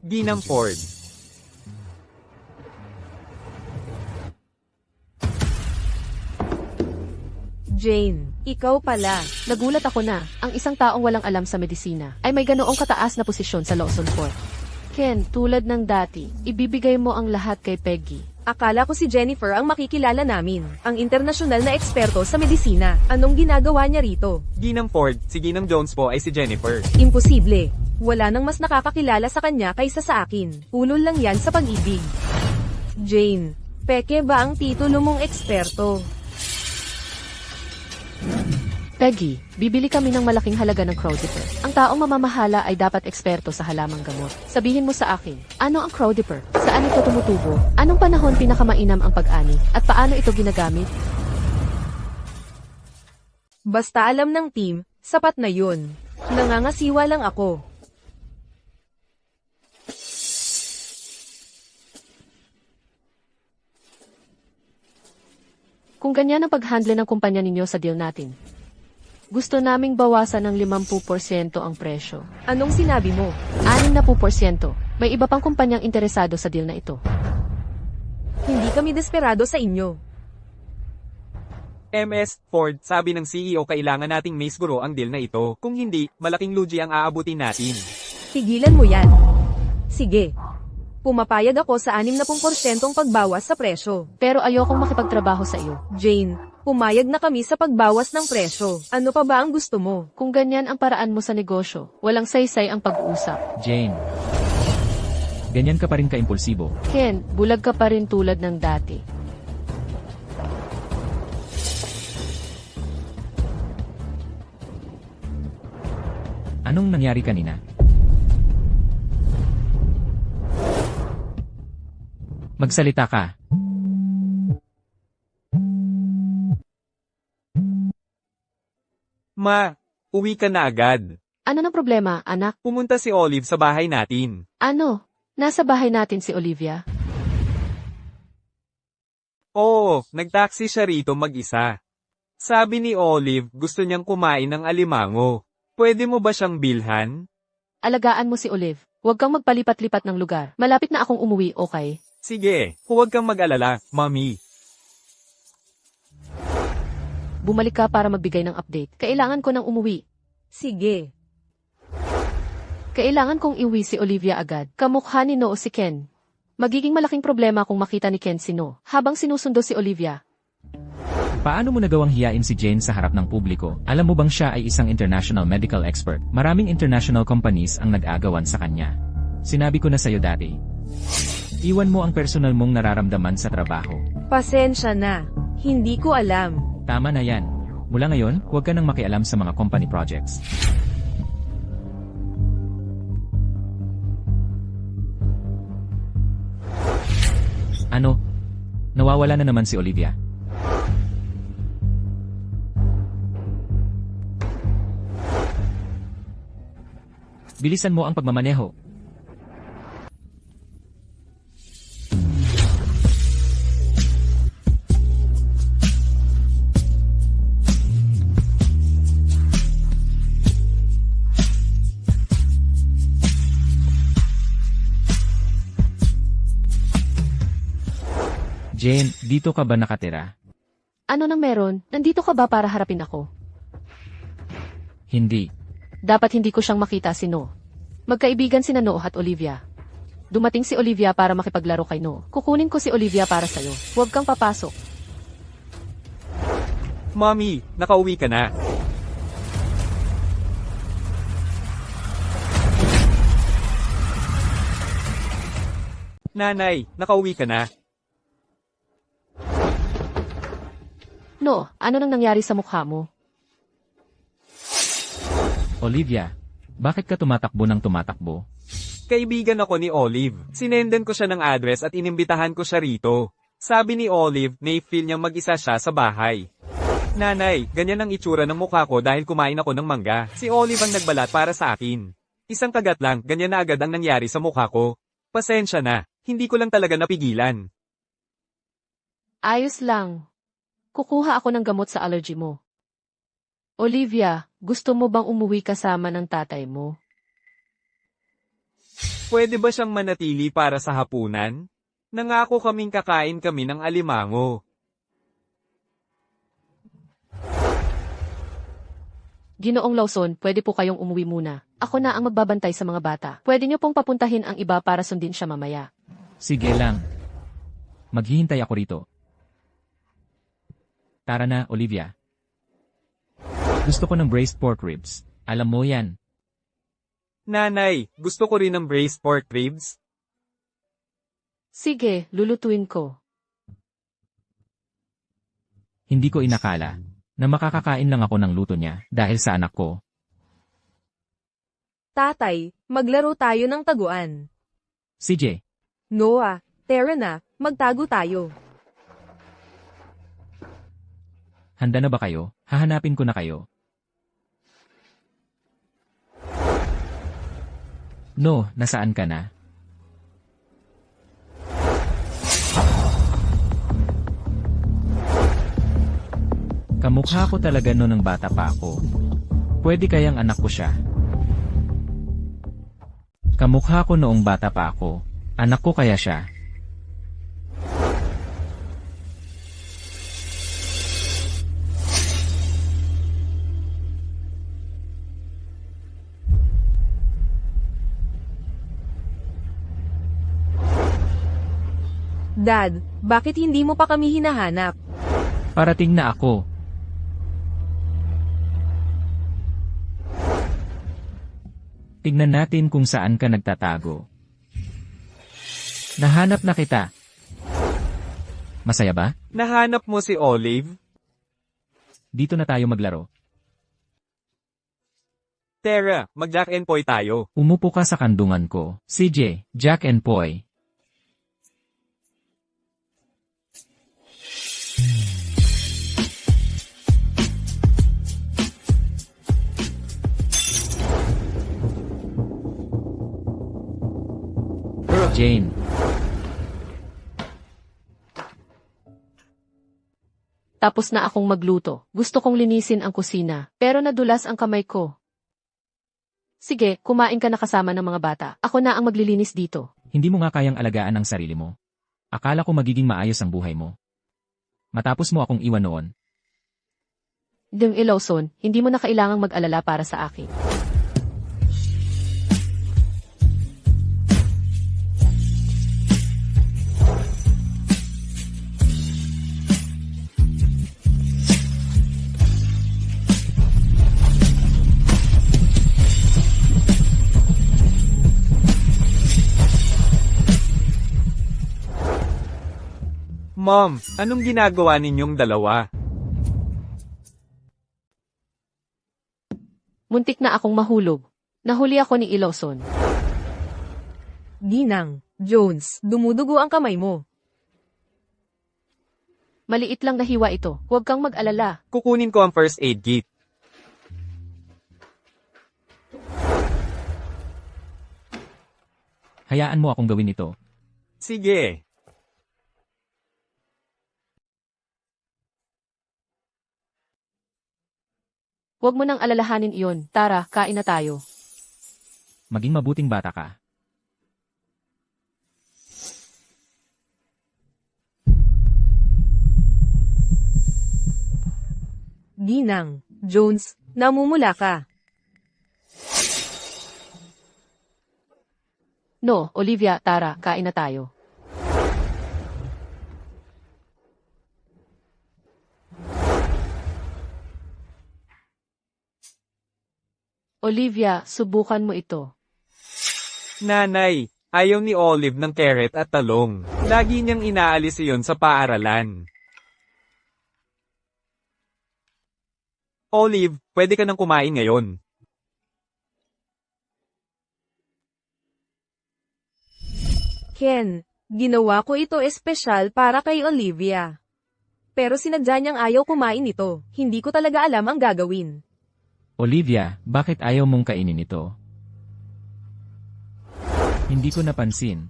Ginang Ford. Jane, ikaw pala. Nagulat ako na, ang isang taong walang alam sa medisina ay may ganoong kataas na posisyon sa Lawson Court. Ken, tulad ng dati, ibibigay mo ang lahat kay Peggy. Akala ko si Jennifer ang makikilala namin, ang internasyonal na eksperto sa medisina. Anong ginagawa niya rito? Ginang Ford, si Ginang Jones po ay si Jennifer. Imposible. Wala nang mas nakakakilala sa kanya kaysa sa akin. Ulol lang yan sa pag-ibig. Jane, peke ba ang titulo mong eksperto? Peggy, bibili kami ng malaking halaga ng crowdipper. Ang taong mamamahala ay dapat eksperto sa halamang gamot. Sabihin mo sa akin, ano ang crowdipper? Saan ito tumutubo? Anong panahon pinakamainam ang pag-ani? At paano ito ginagamit? Basta alam ng team, sapat na yun. Nangangasiwa lang ako. Kung ganyan ang pag-handle ng kumpanya ninyo sa deal natin, gusto naming bawasan ng 50% ang presyo. Anong sinabi mo? 60%. May iba pang kumpanyang interesado sa deal na ito. Hindi kami desperado sa inyo. MS Ford, sabi ng CEO kailangan nating may siguro ang deal na ito. Kung hindi, malaking lugi ang aabutin natin. Tigilan mo yan. Sige. Pumapayag ako sa 60% pagbawas sa presyo. Pero ayokong makipagtrabaho sa iyo. Jane, pumayag na kami sa pagbawas ng presyo. Ano pa ba ang gusto mo? Kung ganyan ang paraan mo sa negosyo, walang saysay ang pag-uusap. Jane, ganyan ka pa rin ka-impulsibo. Ken, bulag ka pa rin tulad ng dati. Anong nangyari kanina? Magsalita ka. Ma, uwi ka na agad. Ano ng problema, anak? Pumunta si Olive sa bahay natin. Ano? Nasa bahay natin si Olivia? Oo, nagtaksi siya rito mag-isa. Sabi ni Olive, gusto niyang kumain ng alimango. Pwede mo ba siyang bilhan? Alagaan mo si Olive. Huwag kang magpalipat-lipat ng lugar. Malapit na akong umuwi, okay? Sige, huwag kang mag-alala, Mommy. Bumalik ka para magbigay ng update. Kailangan ko nang umuwi. Sige. Kailangan kong iuwi si Olivia agad. Kamukha ni Noo si Ken. Magiging malaking problema kung makita ni Ken si No habang sinusundo si Olivia. Paano mo nagawang hiyain si Jane sa harap ng publiko? Alam mo bang siya ay isang international medical expert? Maraming international companies ang nag-agawan sa kanya. Sinabi ko na sa'yo dati. Iwan mo ang personal mong nararamdaman sa trabaho. Pasensya na. Hindi ko alam. Tama na yan. Mula ngayon, huwag ka nang makialam sa mga company projects. Ano? Nawawala na naman si Olivia. Bilisan mo ang pagmamaneho. Jane, dito ka ba nakatira? Ano nang meron? Nandito ka ba para harapin ako? Hindi. Dapat hindi ko siyang makita si No. Magkaibigan sina Noah at Olivia. Dumating si Olivia para makipaglaro kay No. Kukunin ko si Olivia para sa'yo. Huwag kang papasok. Mommy, nakauwi ka na. Nanay, nakauwi ka na. No, ano nang nangyari sa mukha mo? Olivia, bakit ka tumatakbo ng tumatakbo? Kaibigan ako ni Olive. Sinendan ko siya ng address at inimbitahan ko siya rito. Sabi ni Olive, na-feel niyang mag-isa siya sa bahay. Nanay, ganyan ang itsura ng mukha ko dahil kumain ako ng mangga. Si Olive ang nagbalat para sa akin. Isang kagat lang, ganyan na agad ang nangyari sa mukha ko. Pasensya na, hindi ko lang talaga napigilan. Ayos lang. Kukuha ako ng gamot sa allergy mo. Olivia, gusto mo bang umuwi kasama ng tatay mo? Pwede ba siyang manatili para sa hapunan? Nangako kaming kakain kami ng alimango. Ginoong Lawson, pwede po kayong umuwi muna. Ako na ang magbabantay sa mga bata. Pwede niyo pong papuntahin ang iba para sundin siya mamaya. Sige lang. Maghihintay ako rito. Tara na, Olivia. Gusto ko ng braised pork ribs. Alam mo yan. Nanay, gusto ko rin ng braised pork ribs. Sige, lulutuin ko. Hindi ko inakala na makakakain lang ako ng luto niya dahil sa anak ko. Tatay, maglaro tayo ng taguan. CJ, Noah, tara na, magtago tayo. handa na ba kayo? Hahanapin ko na kayo. No, nasaan ka na? Kamukha ko talaga no ng bata pa ako. Pwede kayang anak ko siya. Kamukha ko noong bata pa ako. Anak ko kaya siya. Dad, bakit hindi mo pa kami hinahanap? Parating na ako. Tignan natin kung saan ka nagtatago. Nahanap na kita. Masaya ba? Nahanap mo si Olive? Dito na tayo maglaro. Tara, mag-Jack and Poy tayo. Umupo ka sa kandungan ko. CJ, Jack and Poy. Jane. Tapos na akong magluto. Gusto kong linisin ang kusina, pero nadulas ang kamay ko. Sige, kumain ka na kasama ng mga bata. Ako na ang maglilinis dito. Hindi mo nga kayang alagaan ang sarili mo. Akala ko magiging maayos ang buhay mo. Matapos mo akong iwan noon. Ding Lawson, hindi mo na kailangang mag-alala para sa akin. Mom, anong ginagawa ninyong dalawa? Muntik na akong mahulog. Nahuli ako ni Lawson. Ginang, Jones, dumudugo ang kamay mo. Maliit lang na hiwa ito. Huwag kang mag-alala. Kukunin ko ang first aid kit. Hayaan mo akong gawin ito. Sige. Huwag mo nang alalahanin iyon. Tara, kain na tayo. Maging mabuting bata ka. Ginang, Jones, namumula ka. No, Olivia, tara, kain na tayo. Olivia, subukan mo ito. Nanay, ayaw ni Olive ng carrot at talong. Lagi niyang inaalis iyon sa paaralan. Olive, pwede ka nang kumain ngayon. Ken, ginawa ko ito espesyal para kay Olivia. Pero sinadya niyang ayaw kumain ito. Hindi ko talaga alam ang gagawin. Olivia, bakit ayaw mong kainin ito? Hindi ko napansin.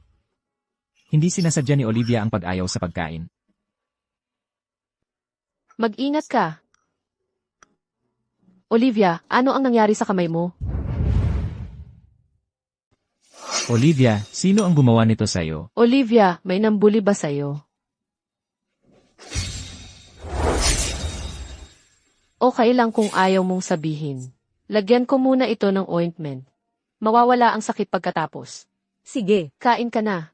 Hindi sinasadya ni Olivia ang pag-ayaw sa pagkain. Mag-ingat ka. Olivia, ano ang nangyari sa kamay mo? Olivia, sino ang gumawa nito sa'yo? Olivia, may nambuli ba sa'yo? Okay lang kung ayaw mong sabihin. Lagyan ko muna ito ng ointment. Mawawala ang sakit pagkatapos. Sige, Kain ka na.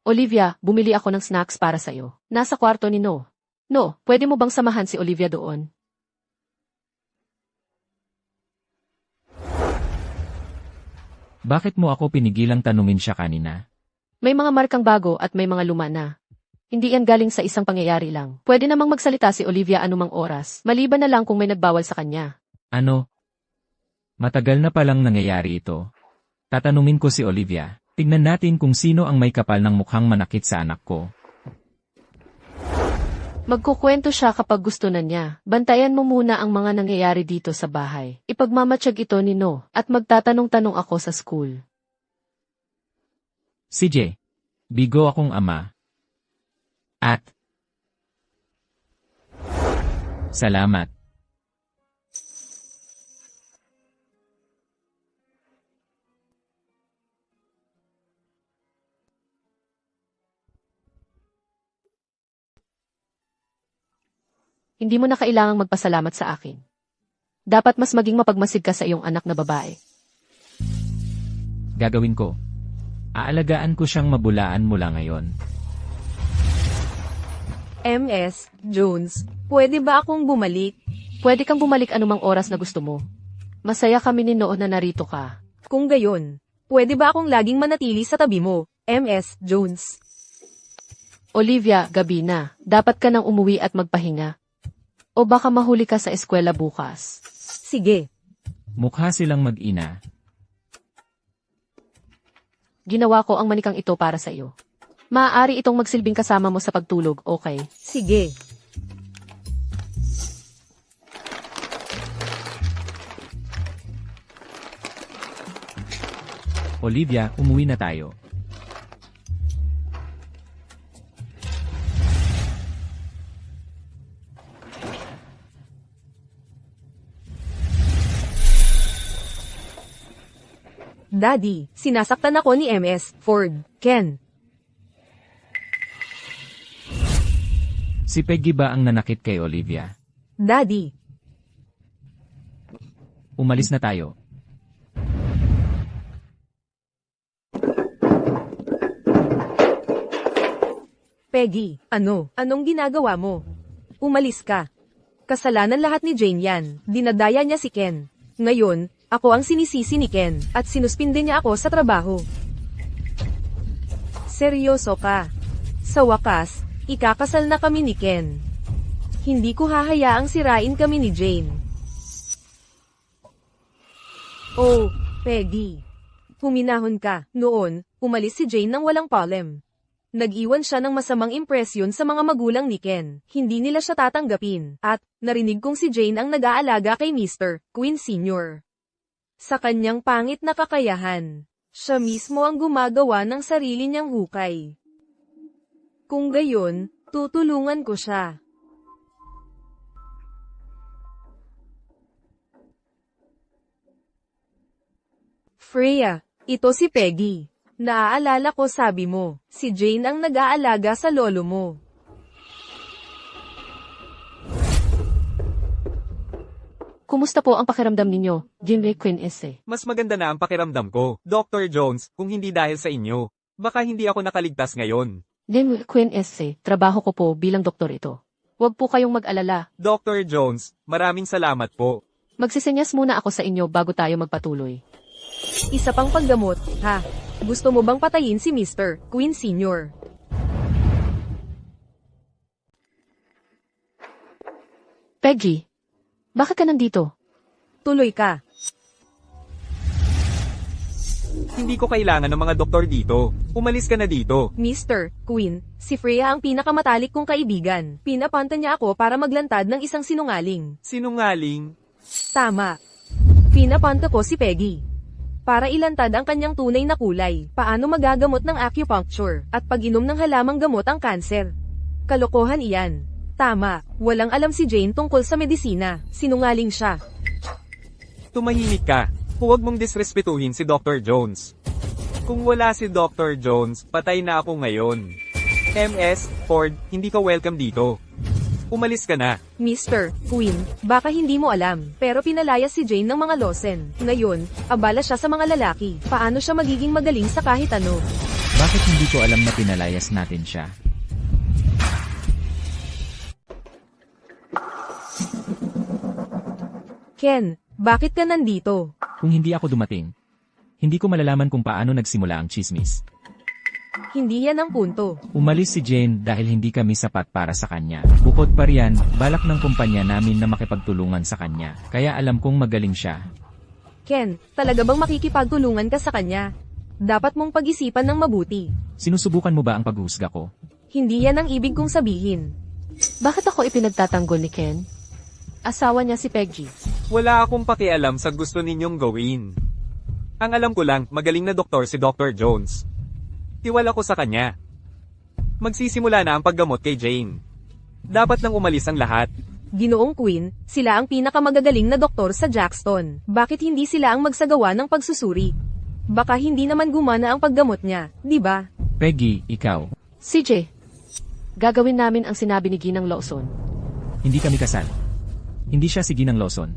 Olivia, bumili ako ng snacks para sa'yo. Nasa kwarto ni No. No, pwede mo bang samahan si Olivia doon? Bakit mo ako pinigilang tanungin siya kanina? May mga markang bago at may mga luma na. Hindi yan galing sa isang pangyayari lang. Pwede namang magsalita si Olivia anumang oras, maliban na lang kung may nagbawal sa kanya. Ano? Matagal na palang nangyayari ito. Tatanungin ko si Olivia. Tignan natin kung sino ang may kapal ng mukhang manakit sa anak ko. Magkukwento siya kapag gusto na niya. Bantayan mo muna ang mga nangyayari dito sa bahay. Ipagmamatsyag ito ni No, at magtatanong-tanong ako sa school. CJ, bigo akong ama. At salamat. Hindi mo na kailangang magpasalamat sa akin. Dapat mas maging mapagmasid ka sa iyong anak na babae. Gagawin ko. Aalagaan ko siyang mabulaan mula ngayon. MS, Jones, pwede ba akong bumalik? Pwede kang bumalik anumang oras na gusto mo. Masaya kami ni Noon na narito ka. Kung gayon, pwede ba akong laging manatili sa tabi mo? MS, Jones. Olivia, gabi na. Dapat ka nang umuwi at magpahinga. O baka mahuli ka sa eskwela bukas. Sige, Mukha silang mag-ina. Ginawa ko ang manikang ito para sa iyo. Maaari itong magsilbing kasama mo sa pagtulog, okay? sige. Olivia, umuwi na tayo. Daddy, sinasaktan ako ni MS, Ford, Ken. Si Peggy ba ang nanakit kay Olivia? Daddy, Umalis na tayo. Peggy, anong ginagawa mo? Umalis ka. Kasalanan lahat ni Jane yan, dinadaya niya si Ken. Ngayon, ako ang sinisisi ni Ken, at sinuspinde niya ako sa trabaho. Seryoso ka. Sa wakas, ikakasal na kami ni Ken. Hindi ko hahayaang sirain kami ni Jane. Oh, Peggy. Huminahon ka. Noon, umalis si Jane nang walang palem. Nag-iwan siya ng masamang impresyon sa mga magulang ni Ken. Hindi nila siya tatanggapin. At, narinig kong si Jane ang nag-aalaga kay Mr. Quinn Sr. Sa kanyang pangit na kakayahan, siya mismo ang gumagawa ng sarili niyang hukay. Kung gayon, tutulungan ko siya. Freya, ito si Peggy. Naaalala ko sabi mo, si Jane ang nag-aalaga sa lolo mo. Kumusta po ang pakiramdam ninyo, Jimmy Queen Esse? Mas maganda na ang pakiramdam ko, Dr. Jones, kung hindi dahil sa inyo. Baka hindi ako nakaligtas ngayon. Jimmy Queen Esse, trabaho ko po bilang doktor ito. Huwag po kayong mag-alala. Dr. Jones, maraming salamat po. Magsisenyas muna ako sa inyo bago tayo magpatuloy. Isa pang paggamot, ha? Gusto mo bang patayin si Mr. Quinn Sr.? Peggy, bakit ka nandito? Tuloy ka. Hindi ko kailangan ng mga doktor dito. Umalis ka na dito. Mr. Quinn, si Freya ang pinakamatalik kong kaibigan. Pinapanta niya ako para maglantad ng isang sinungaling. Sinungaling. Tama. Pinapanta ko si Peggy. Para ilantad ang kanyang tunay na kulay, paano magagamot ng acupuncture, at pag-inom ng halamang gamot ang kanser. Kalokohan iyan. Tama, walang alam si Jane tungkol sa medisina, sinungaling siya. Tumahimik ka. Huwag mong disrespetuhin si Dr. Jones. Kung wala si Dr. Jones, patay na ako ngayon. MS, Ford, hindi ka welcome dito. Umalis ka na. Mr. Quinn, baka hindi mo alam, pero pinalayas si Jane ng mga losen. Ngayon, abala siya sa mga lalaki. Paano siya magiging magaling sa kahit ano? Bakit hindi ko alam na pinalayas natin siya? Ken, bakit ka nandito? Kung hindi ako dumating, hindi ko malalaman kung paano nagsimula ang chismis. Hindi yan ang punto. Umalis si Jane dahil hindi kami sapat para sa kanya. Bukod pa riyan, balak ng kumpanya namin na makipagtulungan sa kanya. Kaya alam kong magaling siya. Ken, talaga bang makikipagtulungan ka sa kanya? Dapat mong pag-isipan ng mabuti. Sinusubukan mo ba ang paghuhusga ko? Hindi yan ang ibig kong sabihin. Bakit ako ipinagtatanggol ni Ken? Asawa niya si Peggy. Wala akong pakialam sa gusto ninyong gawin. Ang alam ko lang, magaling na doktor si Dr. Jones. Tiwala ko sa kanya. Magsisimula na ang paggamot kay Jane. Dapat nang umalis ang lahat. Ginoong Quinn, sila ang pinakamagagaling na doktor sa Jackson. Bakit hindi sila ang magsagawa ng pagsusuri? Baka hindi naman gumana ang paggamot niya, di ba? Peggy, ikaw. CJ, gagawin namin ang sinabi ni Ginang Lawson. Hindi kami kasal. Hindi siya si Ginang Lawson.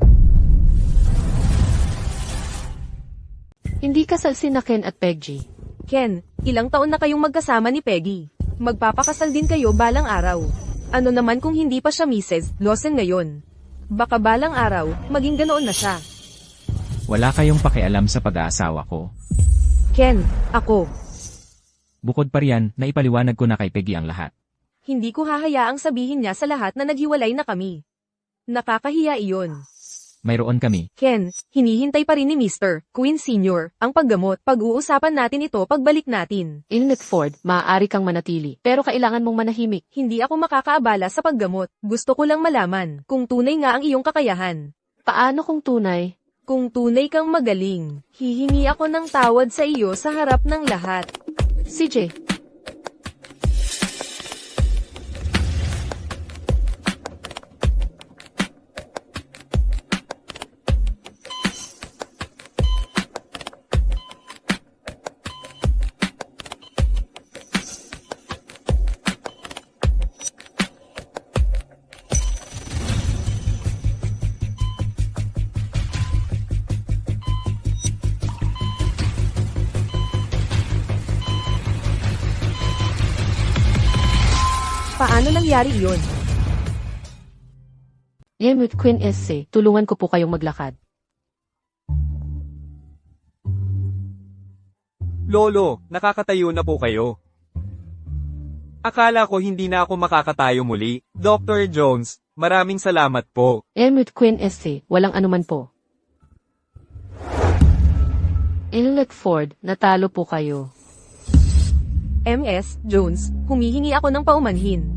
Hindi kasal sina Ken at Peggy. Ken, ilang taon na kayong magkasama ni Peggy. Magpapakasal din kayo balang araw. Ano naman kung hindi pa siya Mrs. Lawson ngayon? Baka balang araw, maging ganoon na siya. Wala kayong pakialam sa pag-aasawa ko. Ken, ako. Bukod pa riyan, naipaliwanag ko na kay Peggy ang lahat. Hindi ko hahayaang sabihin niya sa lahat na naghiwalay na kami. Nakakahiya iyon. Mayroon kami. Ken, hinihintay pa rin ni Mr. Quinn Sr. ang paggamot. Pag-uusapan natin ito pagbalik natin. Inlet Ford, maaari kang manatili. Pero kailangan mong manahimik. Hindi ako makakaabala sa paggamot. Gusto ko lang malaman kung tunay nga ang iyong kakayahan. Paano kung tunay? Kung tunay kang magaling, hihingi ako ng tawad sa iyo sa harap ng lahat. CJ, Paano nangyari iyon? Yemut Queen SC, tulungan ko po kayong maglakad. Lolo, nakakatayo na po kayo. Akala ko hindi na ako makakatayo muli. Dr. Jones, maraming salamat po. Elmwood Queen SC, walang anuman po. Inlet Ford, natalo po kayo. MS, Jones, humihingi ako ng paumanhin.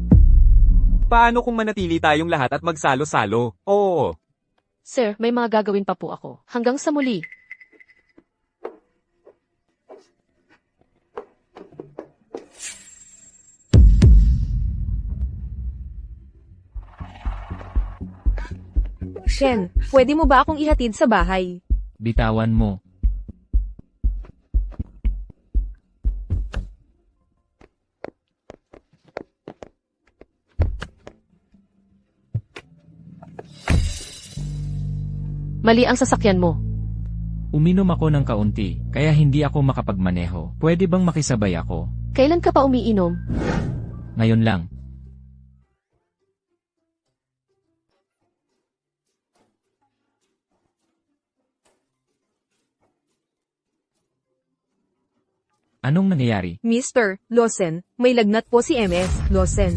Paano kung manatili tayong lahat at magsalo-salo? Oo. Sir, may mga gagawin pa po ako. Hanggang sa muli. Ken, pwede mo ba akong ihatid sa bahay? Bitawan mo. Mali ang sasakyan mo. Uminom ako ng kaunti, kaya hindi ako makapagmaneho. Pwede bang makisabay ako? Kailan ka pa umiinom? Ngayon lang. Anong nangyayari? Mr. Lawson, may lagnat po si MS Lawson.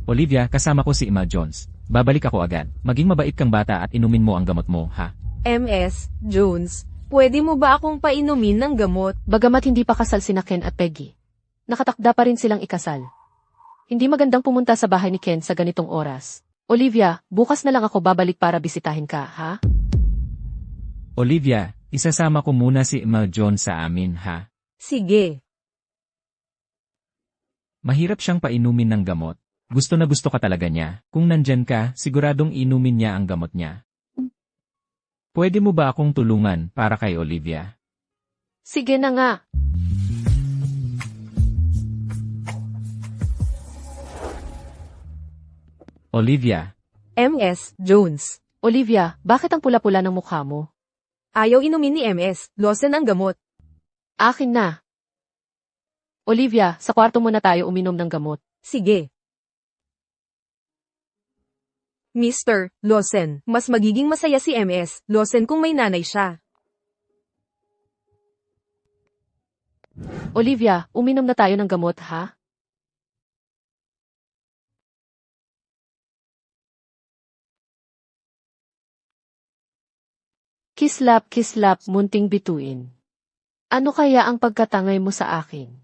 Olivia, kasama ko si Emma Jones. Babalik ako agad. Maging mabait kang bata at inumin mo ang gamot mo, ha? MS Jones, pwede mo ba akong painumin ng gamot? Bagamat hindi pa kasal sina Ken at Peggy, nakatakda pa rin silang ikasal. Hindi magandang pumunta sa bahay ni Ken sa ganitong oras. Olivia, bukas na lang ako babalik para bisitahin ka, ha? Olivia, isasama ko muna si Emma Jones sa amin, ha? Sige. Mahirap siyang painumin ng gamot. Gusto na gusto ka talaga niya. Kung nandyan ka, siguradong inumin niya ang gamot niya. Pwede mo ba akong tulungan para kay Olivia? Sige na nga. Olivia, MS Jones, Olivia, bakit ang pula-pula ng mukha mo? ayaw inumin ni MS Lawson ang gamot. Akin na. Olivia, sa kwarto muna tayo uminom ng gamot. Sige. Mr. Lawson, mas magiging masaya si MS Lawson kung may nanay siya. Olivia, uminom na tayo ng gamot, ha? Kislap, munting bituin. Ano kaya ang pagkatangay mo sa akin?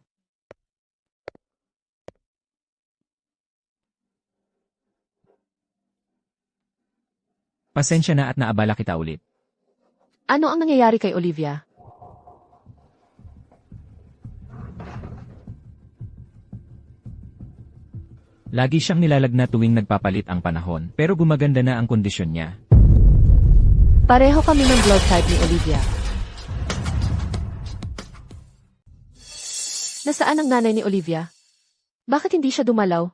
pasensya na at naabala kita ulit. Ano ang nangyayari kay Olivia? Lagi siyang nilalagnat tuwing nagpapalit ang panahon, pero gumaganda na ang kondisyon niya. Pareho kami ng blood type ni Olivia. Nasaan ang nanay ni Olivia? Bakit hindi siya dumalaw?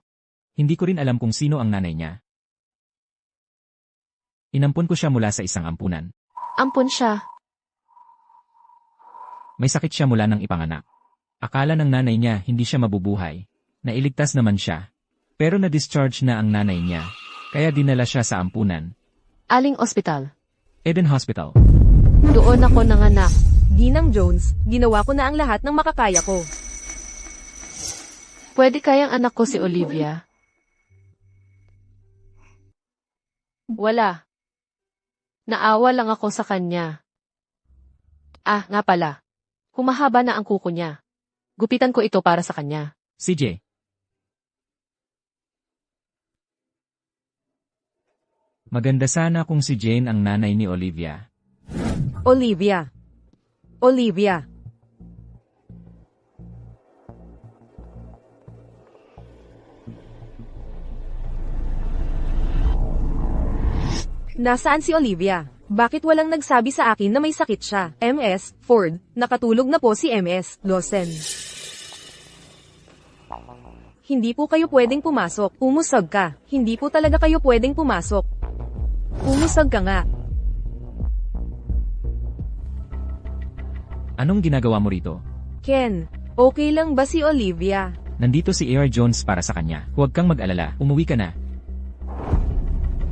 Hindi ko rin alam kung sino ang nanay niya. Inampun ko siya mula sa isang ampunan. Ampun siya. May sakit siya mula ng ipanganak. Akala ng nanay niya hindi siya mabubuhay. Nailigtas naman siya. Pero na-discharge na ang nanay niya. Kaya dinala siya sa ampunan. Aling ospital. Eden Hospital. Doon ako nanganak. Ginang Jones, ginawa ko na ang lahat ng makakaya ko. Pwede kayang anak ko si Olivia? Wala. Naawa lang ako sa kanya. Ah, nga pala. Humahaba na ang kuko niya. Gupitan ko ito para sa kanya. CJ. Maganda sana kung si Jane ang nanay ni Olivia. Olivia. Olivia. Nasaan si Olivia? Bakit walang nagsabi sa akin na may sakit siya? MS Ford, nakatulog na po si MS Lawson. Hindi po kayo pwedeng pumasok. Umusog ka. Hindi po talaga kayo pwedeng pumasok. Umusog ka nga. Anong ginagawa mo rito? Ken, okay lang ba si Olivia? Nandito si A.R. Jones para sa kanya. Huwag kang mag-alala. Umuwi ka na.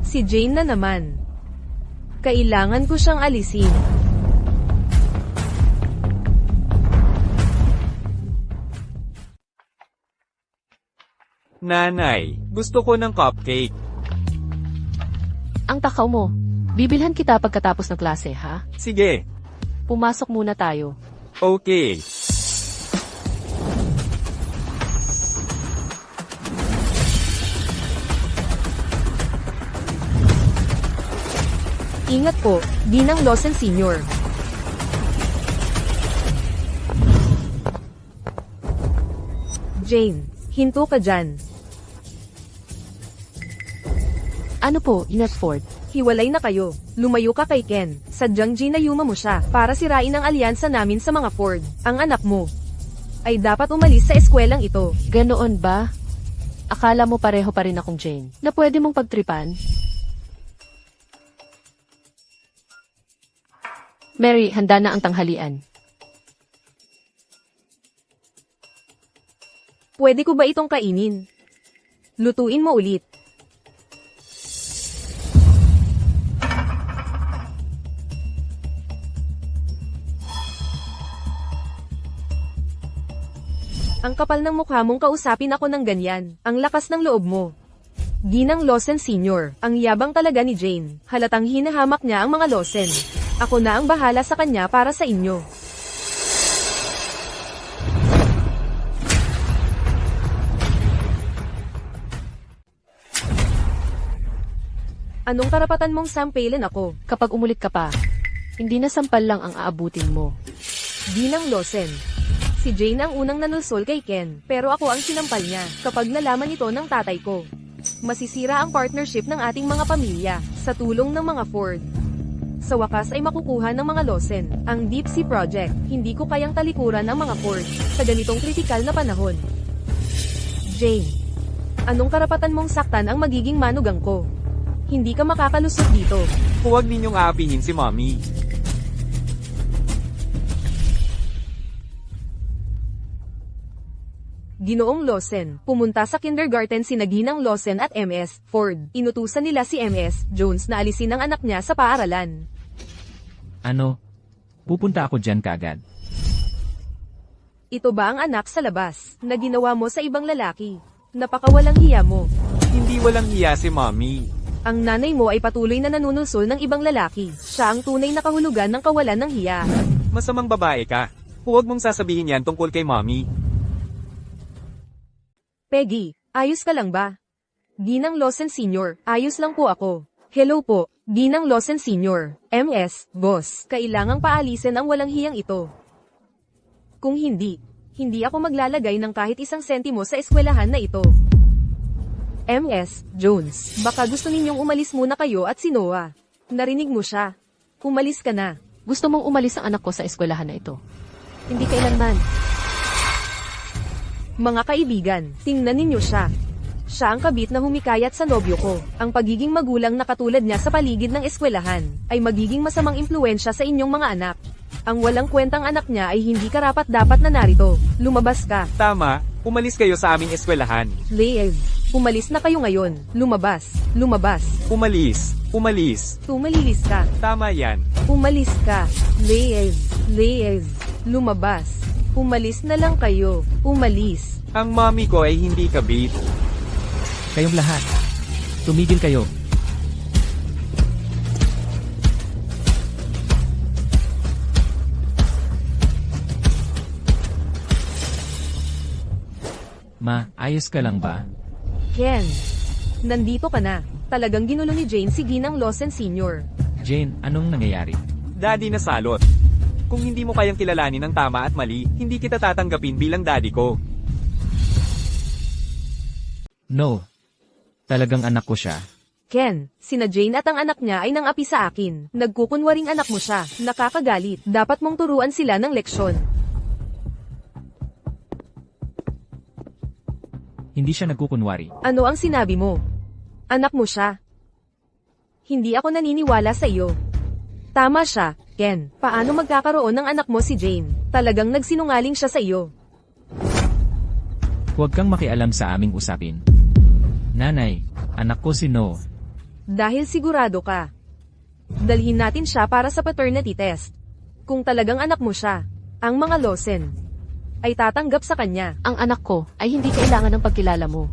Si Jane na naman. Kailangan ko siyang alisin. Nanay, gusto ko ng cupcake. Ang takaw mo. Bibilhan kita pagkatapos ng klase, ha? Sige. Pumasok muna tayo. Okay. Ingat po, Ginang Lawson Sr. Jane, hinto ka dyan. Ano po, Ingat Ford? Hiwalay na kayo. Lumayo ka kay Ken. Sadyang ginayuma mo siya para sirain ang alyansa namin sa mga Ford. Ang anak mo ay dapat umalis sa eskwelang ito. Ganoon ba? Akala mo pareho pa rin akong Jane, na pwede mong pagtripan? Mary, handa na ang tanghalian. Pwede ko ba itong kainin? Lutuin mo ulit. Ang kapal ng mukha mong kausapin ako ng ganyan. Ang lakas ng loob mo. Ginang Lawson Sr., ang yabang talaga ni Jane. Halatang hinahamak niya ang mga Lawson. Ako na ang bahala sa kanya para sa inyo. Anong karapatan mong sampailan ako? Kapag umulit ka pa, hindi na sampal lang ang aabutin mo. Ginang Lawson. Si Jane ang unang nanulsol kay Ken, pero ako ang sinampal niya kapag nalaman ito ng tatay ko. Masisira ang partnership ng ating mga pamilya sa tulong ng mga Ford. Sa wakas ay makukuha ng mga Lawson ang Deep Sea Project. Hindi ko kayang talikuran ang mga Ford sa ganitong kritikal na panahon. Jane, anong karapatan mong saktan ang magiging manugang ko? Hindi ka makakalusot dito. Huwag ninyong aapihin si Mommy. Ginoong Lawson, pumunta sa kindergarten si Ginang Lawson at MS Ford. Inutusan nila si MS Jones na alisin ang anak niya sa paaralan. Ano? Pupunta ako dyan kaagad. Ito ba ang anak sa labas na ginawa mo sa ibang lalaki? Napakawalang hiya mo. Hindi walang hiya si Mommy. Ang nanay mo ay patuloy na nanunulsol ng ibang lalaki. Siya ang tunay na kahulugan ng kawalan ng hiya. Masamang babae ka. Huwag mong sasabihin yan tungkol kay Mommy. Peggy, ayos ka lang ba? Ginang Lawson Sr., ayos lang po ako. Hello po, Ginang Lawson Sr., MS, boss. Kailangang paalisin ang walang hiyang ito. Kung hindi ako maglalagay ng kahit isang sentimo sa eskwelahan na ito. MS, Jones, baka gusto ninyong umalis muna kayo at si Noah. Narinig mo siya. Umalis ka na. Gusto mong umalis ang anak ko sa eskwelahan na ito. Hindi kailanman. Mga kaibigan, tingnan ninyo siya. Siya ang kabit na humikayat sa nobyo ko. Ang pagiging magulang na katulad niya sa paligid ng eskwelahan, ay magiging masamang impluensya sa inyong mga anak. Ang walang kwentang anak niya ay hindi karapat-dapat na narito. Lumabas ka. Tama, umalis kayo sa aming eskwelahan. Leave. Umalis na kayo ngayon. Lumabas. Lumabas. Umalis. Umalis. Tumalilis ka. Tama yan. Umalis ka. Leave. Leave. Lumabas. Umalis na lang kayo. Umalis. Ang mommy ko ay hindi kabit. Kayong lahat. Tumigil kayo. Ma, ayos ka lang ba? Ken, nandito ka na. Talagang ginulo ni Jane si Ginang Lawson Sr. Jane, anong nangyayari? Daddy na salot. Kung hindi mo kayang kilalanin ng tama at mali, hindi kita tatanggapin bilang daddy ko. No. Talagang anak ko siya. Ken, sina Jane at ang anak niya ay nang-api sa akin. Nagkukunwaring anak mo siya. Nakakagalit. Dapat mong turuan sila ng leksyon. Hindi siya nagkukunwari. Ano ang sinabi mo? Anak mo siya. Hindi ako naniniwala sa iyo. Tama siya, Ken. Paano magkakaroon ng anak mo si Jane? Talagang nagsinungaling siya sa iyo. Huwag kang makialam sa aming usapin. Nanay, anak ko si No. Dahil sigurado ka. Dalhin natin siya para sa paternity test. Kung talagang anak mo siya, ang mga Lawson ay tatanggap sa kanya. Ang anak ko ay hindi kailangan ng pagkilala mo.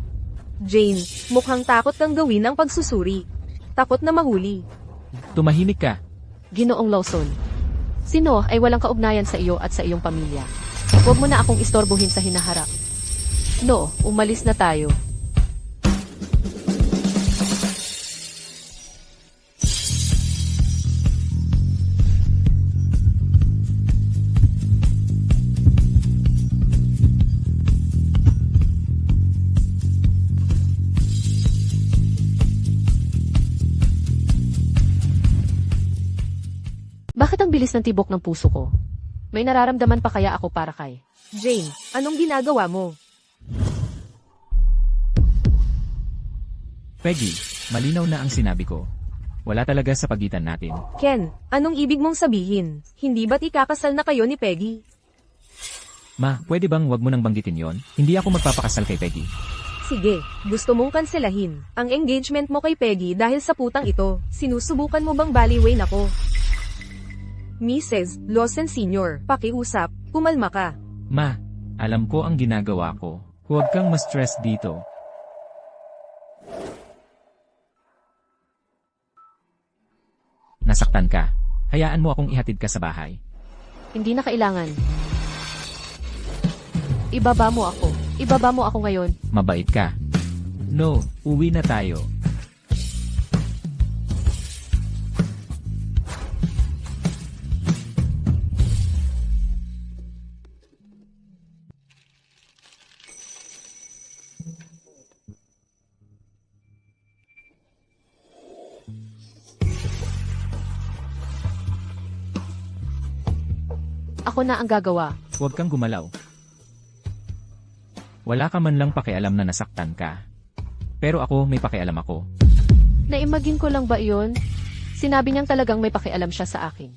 Jane, mukhang takot kang gawin ang pagsusuri. Takot na mahuli. Tumahimik ka. Ginoong Lawson. Si Noah ay walang kaugnayan sa iyo at sa iyong pamilya. Huwag mo na akong istorbohin sa hinaharap. No, umalis na tayo. Bakit ang bilis ng tibok ng puso ko? May nararamdaman pa kaya ako para kay? Jane, anong ginagawa mo? Peggy, malinaw na ang sinabi ko. Wala talaga sa pagitan natin. Ken, anong ibig mong sabihin? Hindi ba't ikakasal na kayo ni Peggy? Ma, pwede bang wag mo nang banggitin yon? Hindi ako magpapakasal kay Peggy. Sige, gusto mong kanselahin ang engagement mo kay Peggy dahil sa putang ito. Sinusubukan mo bang baliwain ako? Mrs. Lawson Sr., pakiusap, kumalma ka. Ma, alam ko ang ginagawa ko. Huwag kang ma-stress dito. Nasaktan ka. Hayaan mo akong ihatid ka sa bahay. Hindi na kailangan. Ibaba mo ako. Ibaba mo ako ngayon. Mabait ka. No, uwi na tayo. Ako na ang gagawa. Huwag kang gumalaw. Wala ka man lang pakialam na nasaktan ka. Pero ako, may pakialam ako. Naimagine ko lang ba iyon? Sinabi niyang talagang may pakialam siya sa akin.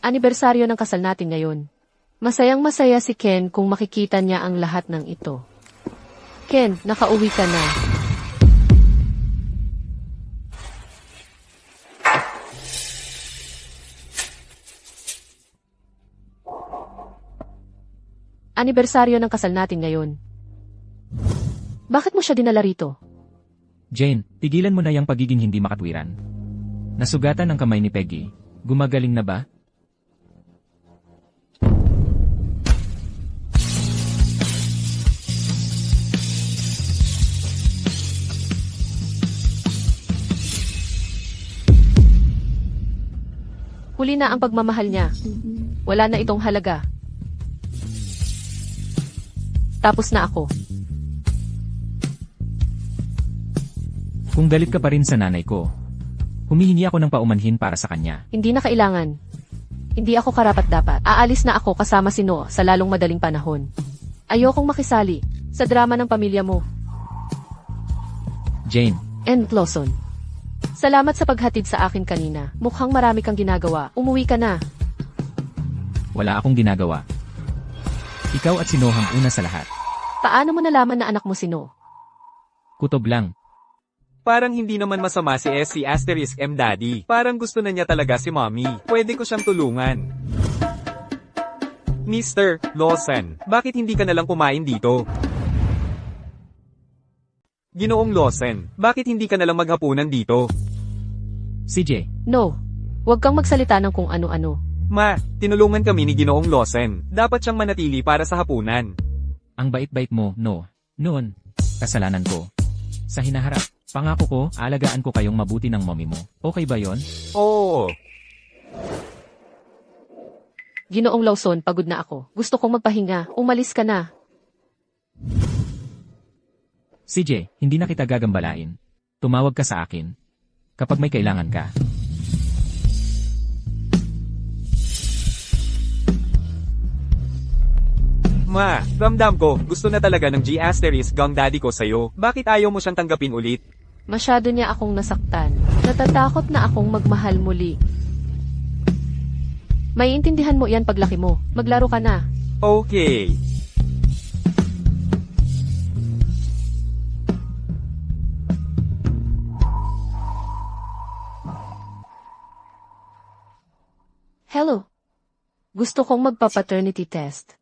Anibersaryo ng kasal natin ngayon. Masayang masaya si Ken kung makikita niya ang lahat ng ito. Ken, nakauwi ka na. Anibersaryo ng kasal natin ngayon. Bakit mo siya dinala rito? Jane, tigilan mo na yung pagiging hindi makatwiran. Nasugatan ang kamay ni Peggy. Gumagaling na ba? Huli na ang pagmamahal niya. Wala na itong halaga. Tapos na ako. Kung galit ka pa rin sa nanay ko, humihingi ako ng paumanhin para sa kanya. Hindi na kailangan. Hindi ako karapat-dapat. Aalis na ako kasama si Noah sa lalong madaling panahon. Ayokong makisali sa drama ng pamilya mo. Jane, And Lawson. Salamat sa paghatid sa akin kanina. Mukhang marami kang ginagawa. Umuwi ka na. wala akong ginagawa. Ikaw at si Noah ang una sa lahat. Paano mo nalaman na anak mo si Noah? Kutob lang. Parang hindi naman masama si S. si Asterisk M. Daddy. Parang gusto na niya talaga si Mommy. Pwede ko siyang tulungan. Mr. Lawson, bakit hindi ka nalang kumain dito? Ginoong Lawson, bakit hindi ka nalang maghapunan dito? CJ, No. Huwag kang magsalita ng kung ano-ano. Ma, tinulungan kami ni Ginoong Lawson. Dapat siyang manatili para sa hapunan. ang bait-bait mo, no. Noon, kasalanan ko. Sa hinaharap, pangako ko, alagaan ko kayong mabuti ng mommy mo. Okay ba yon? Oo. Ginoong Lawson, pagod na ako. Gusto kong magpahinga. Umalis ka na. CJ, hindi na kita gagambalain. Tumawag ka sa akin. Kapag may kailangan ka. Ma, ramdam ko, gusto na talaga ng G Asterisk gang daddy ko sa'yo. Bakit ayaw mo siyang tanggapin ulit? Masyado niya akong nasaktan. Natatakot na akong magmahal muli. Maiintindihan mo yan paglaki mo. Maglaro ka na. Okay. Hello. Gusto kong magpa-paternity test.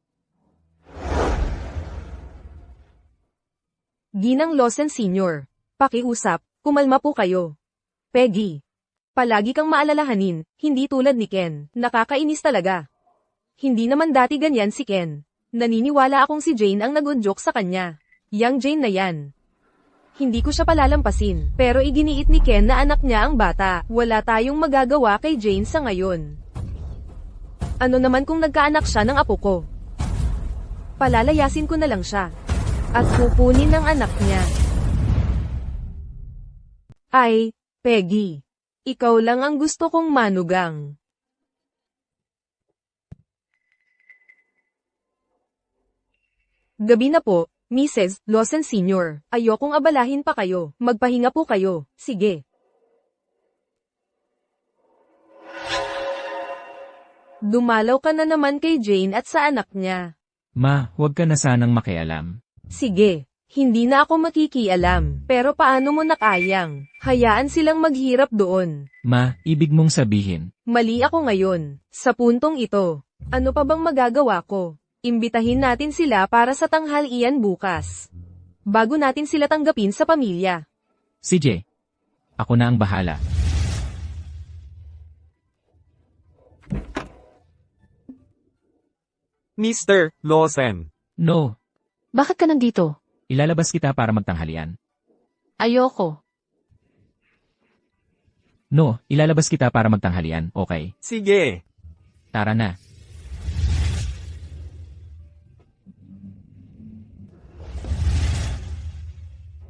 Ginang Lawson Sr. Pakiusap, kumalma po kayo. Peggy. Palagi kang maalalahanin, hindi tulad ni Ken. Nakakainis talaga. Hindi naman dati ganyan si Ken. Naniniwala akong si Jane ang nag-unjok sa kanya. Yang Jane na yan. Hindi ko siya palalampasin, pero iginiit ni Ken na anak niya ang bata. Wala tayong magagawa kay Jane sa ngayon. Ano naman kung nagkaanak siya ng apo ko? Palalayasin ko na lang siya. At kukunin ng anak niya. Ay, Peggy. Ikaw lang ang gusto kong manugang. Gabi na po, Mrs. Lawson Sr. Ayokong abalahin pa kayo. Magpahinga po kayo. Sige. Dumalaw ka na naman kay Jane at sa anak niya. Ma, huwag ka na sanang makialam. Sige, hindi na ako makikialam, pero paano mo nakayang? Hayaan silang maghirap doon. Ma, ibig mong sabihin. Mali ako ngayon, sa puntong ito. Ano pa bang magagawa ko? Imbitahin natin sila para sa tanghalian bukas. Bago natin sila tanggapin sa pamilya. CJ, ako na ang bahala. Mr. Lawson. No, Bakit ka nandito? ilalabas kita para magtanghalian. Ayoko. No, ilalabas kita para magtanghalian, okay? Sige. Tara na.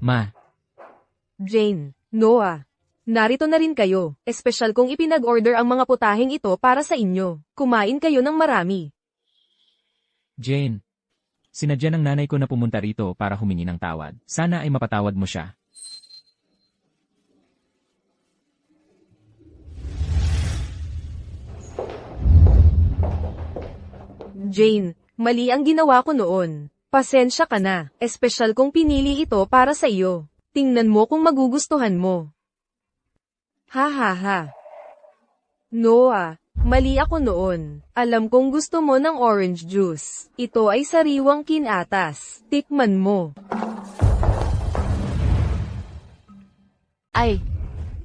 Ma, Jane, Noah. Narito na rin kayo. Espesyal kong ipinag-order ang mga putaheng ito para sa inyo. Kumain kayo ng marami. Jane. Sinadya ng nanay ko na pumunta rito para humingi ng tawad. Sana ay mapatawad mo siya. Jane, mali ang ginawa ko noon. Pasensya ka na. Espesyal kong pinili ito para sa iyo. Tingnan mo kung magugustuhan mo. Ha ha ha. Noah, mali ako noon. Alam kong gusto mo ng orange juice. Ito ay sariwang kinatas. Tikman mo. Ay,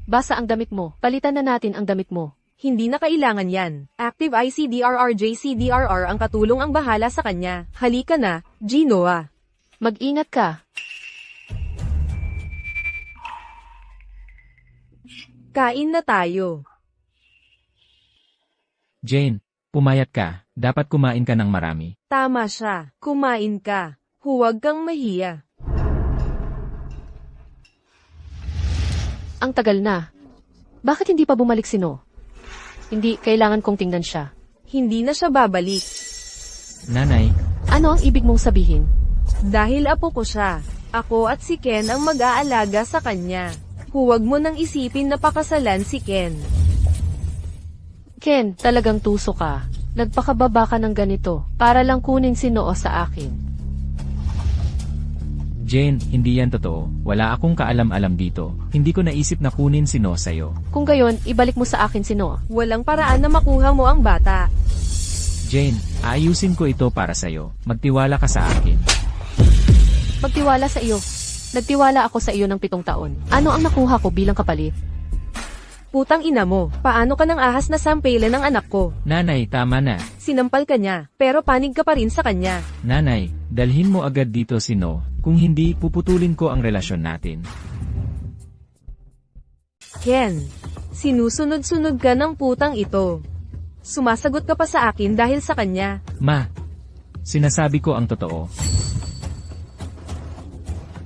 basa ang damit mo. Palitan na natin ang damit mo. Hindi na kailangan yan. Active ICDRR JCDRR ang katulong ang bahala sa kanya. Halika na, Noah. Mag-ingat ka. Kain na tayo. Jane, pumayat ka. Dapat kumain ka ng marami. Tama siya. Kumain ka. Huwag kang mahiya. Ang tagal na. Bakit hindi pa bumalik si No? Hindi, kailangan kong tingnan siya. Hindi na siya babalik. Nanay, Ano ang ibig mong sabihin? Dahil apo ko siya. Ako at si Ken ang mag-aalaga sa kanya. Huwag mo nang isipin na pakasalan si Ken. Ken, talagang tuso ka. Nagpakababa ka ng ganito, para lang kunin si Noo sa akin. Jane, hindi yan totoo. Wala akong kaalam-alam dito. Hindi ko naisip na kunin si No sa'yo. Kung gayon, ibalik mo sa akin si Noo. Walang paraan na makuha mo ang bata. Jane, aayusin ko ito para sa'yo. Magtiwala ka sa akin. Magtiwala sa iyo. Nagtiwala ako sa iyo ng 7 taon. Ano ang nakuha ko bilang kapalit? Putang ina mo, paano ka nang ahas na sampelan ng anak ko? Nanay, tama na. Sinampal ka niya, pero panig ka pa rin sa kanya. Nanay, dalhin mo agad dito si No. Kung hindi, puputulin ko ang relasyon natin. Ken, sinusunod-sunod ka ng putang ito. Sumasagot ka pa sa akin dahil sa kanya. Ma, sinasabi ko ang totoo.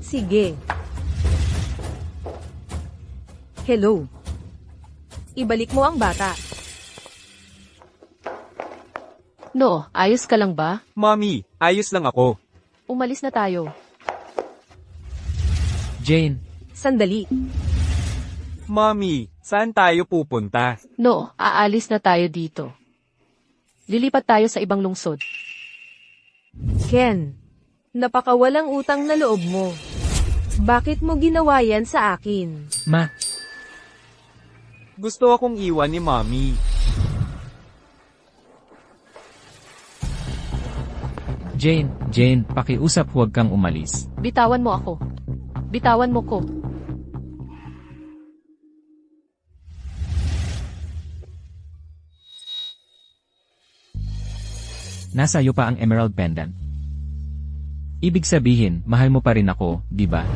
Sige. Hello. Ibalik mo ang bata. No, ayos ka lang ba? Mommy, ayos lang ako. Umalis na tayo. Jane, Sandali. Mommy, saan tayo pupunta? No, aalis na tayo dito. Lilipat tayo sa ibang lungsod. Ken, napakawalang utang na loob mo. Bakit mo ginawa yan sa akin? ma, Gusto akong iwan ni Mommy. Jane, pakiusap, huwag kang umalis. Bitawan mo ako. Bitawan mo ko. Nasa iyo pa ang Emerald Pendant. Ibig sabihin, mahal mo pa rin ako, di ba?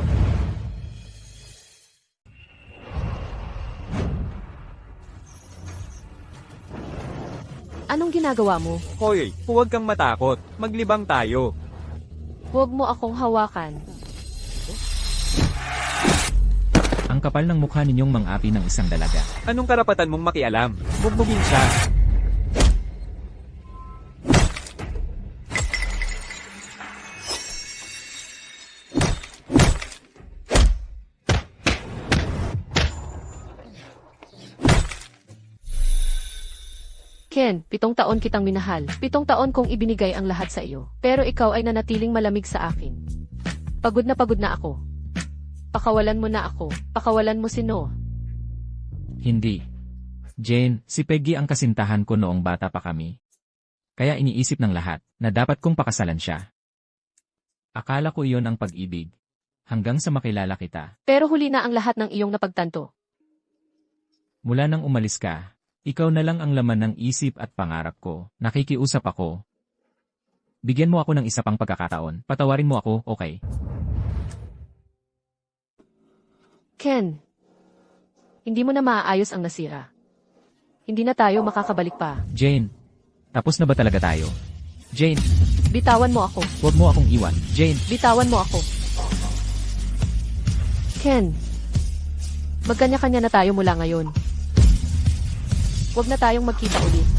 Anong ginagawa mo? Hoy, huwag kang matakot. Maglibang tayo. Huwag mo akong hawakan. Ang kapal ng mukha ninyong mang-api ng isang dalaga. Anong karapatan mong makialam? Bugbugin siya. Ken, 7 taon kitang minahal. 7 taon kong ibinigay ang lahat sa iyo. Pero ikaw ay nanatiling malamig sa akin. Pagod na ako. Pakawalan mo na ako. Pakawalan mo si Noah. Hindi. Jane, si Peggy ang kasintahan ko noong bata pa kami. Kaya iniisip ng lahat na dapat kong pakasalan siya. Akala ko iyon ang pag-ibig. Hanggang sa makilala kita. Pero huli na ang lahat ng iyong napagtanto. Mula nang umalis ka, ikaw na lang ang laman ng isip at pangarap ko. Nakikiusap ako. Bigyan mo ako ng isa pang pagkakataon. Patawarin mo ako, okay? Ken, hindi mo na maaayos ang nasira. Hindi na tayo makakabalik pa. Jane, tapos na ba talaga tayo? Jane, Bitawan mo ako. huwag mo akong iwan. Jane, Bitawan mo ako. Ken, magkanya-kanya na tayo mula ngayon. Huwag na tayong magkita ulit.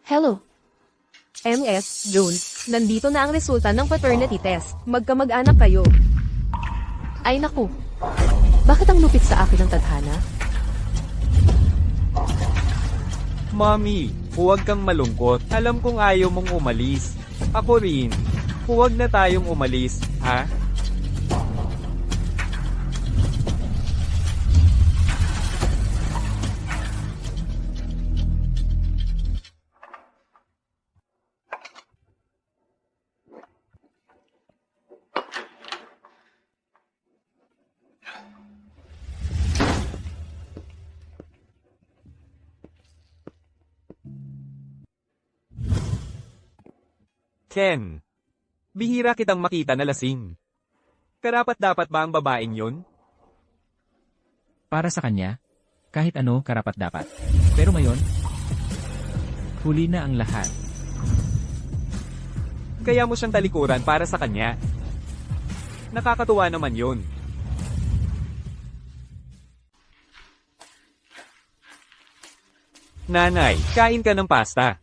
Hello. MS Jones, nandito na ang resulta ng paternity test. Magkamag-anak kayo. Ay naku. Bakit ang lupit sa akin ng tadhana? Mommy, huwag kang malungkot. Alam kong ayaw mong umalis. Ako rin. Huwag na tayong umalis, ha? Ken, bihira kitang makita na lasing. Karapat-dapat ba ang babaeng yun? para sa kanya, kahit ano karapat-dapat. Pero ngayon, huli na ang lahat. Kaya mo siyang talikuran para sa kanya. Nakakatuwa naman yun. Nanay, kain ka ng pasta.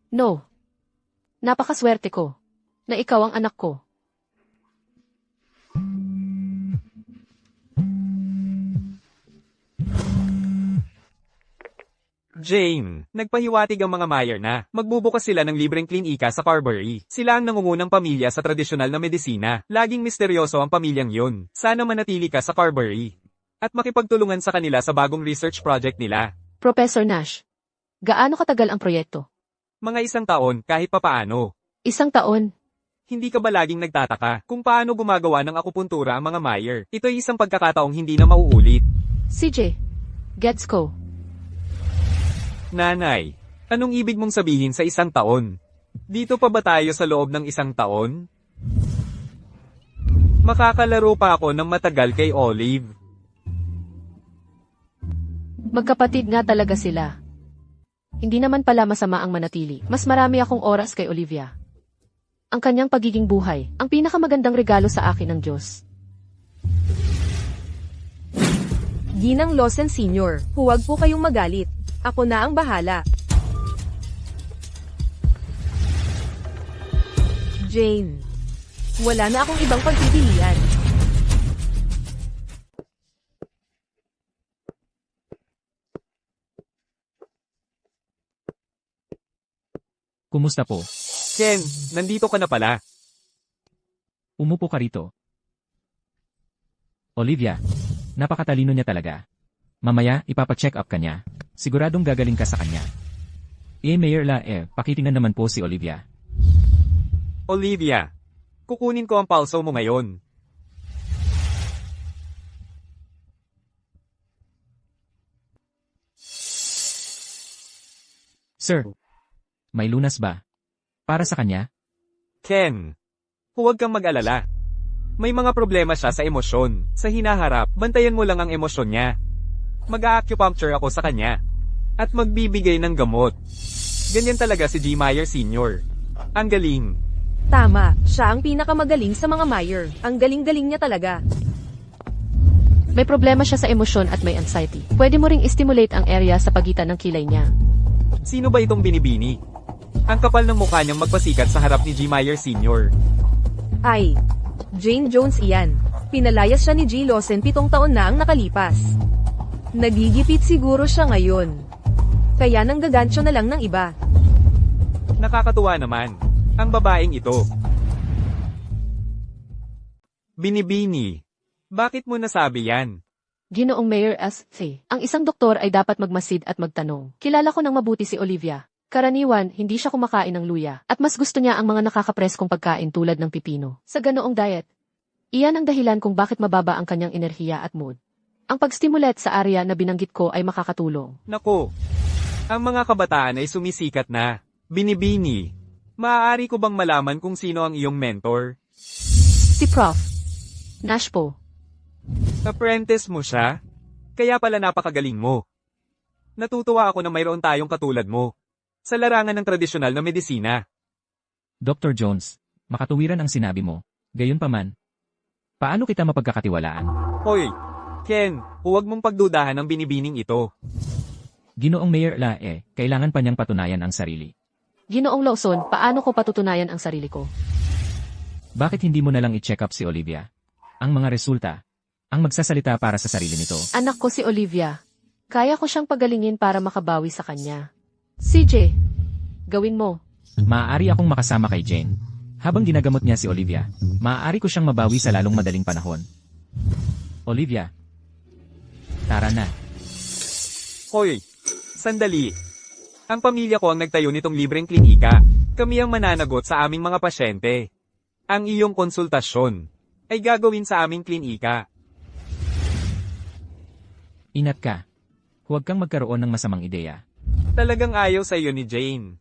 No. Napakaswerte ko na ikaw ang anak ko. Jane, nagpahiwatig ang mga Meyer na magbubukas sila ng libreng klinika sa Carberry. Sila ang nangungunang pamilya sa tradisyonal na medisina. Laging misteryoso ang pamilyang yun. Sana manatili ka sa Carberry. At makipagtulungan sa kanila sa bagong research project nila. Professor Nash, gaano katagal ang proyekto? Mga 1 taon kahit papaano. 1 taon. Hindi ka ba laging nagtataka kung paano gumagawa ng akupuntura ang mga Meyer? Ito'y isang pagkakataong hindi na mauulit. CJ, gets ko. Nanay, anong ibig mong sabihin sa 1 taon? Dito pa ba tayo sa loob ng 1 taon? Makakalaro pa ako ng matagal kay Olive. Magkapatid nga talaga sila. Hindi naman pala masama ang manatili. Mas marami akong oras kay Olivia. Ang kanyang pagiging buhay, ang pinakamagandang regalo sa akin ng Diyos. Ginang Lawson Sr., huwag po kayong magalit. Ako na ang bahala. Jane. Wala na akong ibang pagpipilian. Kumusta po? Ken, nandito ka na pala. Umupo ka rito. Olivia, napakatalino niya talaga. Mamaya, ipapacheck up ka niya. Siguradong gagaling ka sa kanya. Mayor pakitingnan naman po si Olivia. Olivia, kukunin ko ang pulso mo ngayon. Sir, may lunas ba? Para sa kanya? Ken, huwag kang mag-alala. May mga problema siya sa emosyon. Sa hinaharap, bantayan mo lang ang emosyon niya. Mag-a-acupuncture ako sa kanya. At magbibigay ng gamot. Ganyan talaga si G. Meyer Sr. Ang galing. Tama, siya ang pinakamagaling sa mga Meyer. Ang galing-galing niya talaga. May problema siya sa emosyon at may anxiety. Pwede mo ring stimulate ang area sa pagitan ng kilay niya. Sino ba itong binibini? Ang kapal ng mukha niyang magpasikat sa harap ni G. Meyer Sr. Ay, Jane Jones iyan. Pinalayas siya ni G. Lawson 7 taon na ang nakalipas. Nagigipit siguro siya ngayon. Kaya nanggagansyo na lang ng iba. Nakakatuwa naman. Ang babaeng ito. Binibini. Bakit mo nasabi yan? Ginoong Mayor S.C. Ang isang doktor ay dapat magmasid at magtanong. Kilala ko ng mabuti si Olivia. Karaniwan, hindi siya kumakain ng luya. At mas gusto niya ang mga nakakapreskong pagkain tulad ng pipino. Sa ganoong diet, iyan ang dahilan kung bakit mababa ang kanyang enerhiya at mood. Ang pag-stimulate sa area na binanggit ko ay makakatulong. Nako. Ang mga kabataan ay sumisikat na. Binibini. Maaari ko bang malaman kung sino ang iyong mentor? Si Prof. Nash po. Apprentice mo siya? Kaya pala napakagaling mo. Natutuwa ako na mayroon tayong katulad mo. Sa larangan ng tradisyonal na medisina. Dr. Jones, makatuwiran ang sinabi mo. Gayunpaman, paano kita mapagkakatiwalaan? Hoy, Ken, huwag mong pagdudahan ang binibining ito. Ginoong Mayor kailangan pa niyang patunayan ang sarili. Ginoong Lawson, paano ko patutunayan ang sarili ko? Bakit hindi mo na lang i-check up si Olivia? Ang mga resulta, ang magsasalita para sa sarili nito. Anak ko si Olivia. Kaya ko siyang pagalingin para makabawi sa kanya. CJ, gawin mo. Maaari akong makasama kay Jane. Habang ginagamot niya si Olivia, maaari ko siyang mabawi sa lalong madaling panahon. Olivia, tara na. Hoy, sandali. Ang pamilya ko ang nagtayo nitong libreng klinika. Kami ang mananagot sa aming mga pasyente. Ang iyong konsultasyon ay gagawin sa aming klinika. Ingat ka. Huwag kang magkaroon ng masamang ideya. Talagang ayaw sa iyo ni Jane.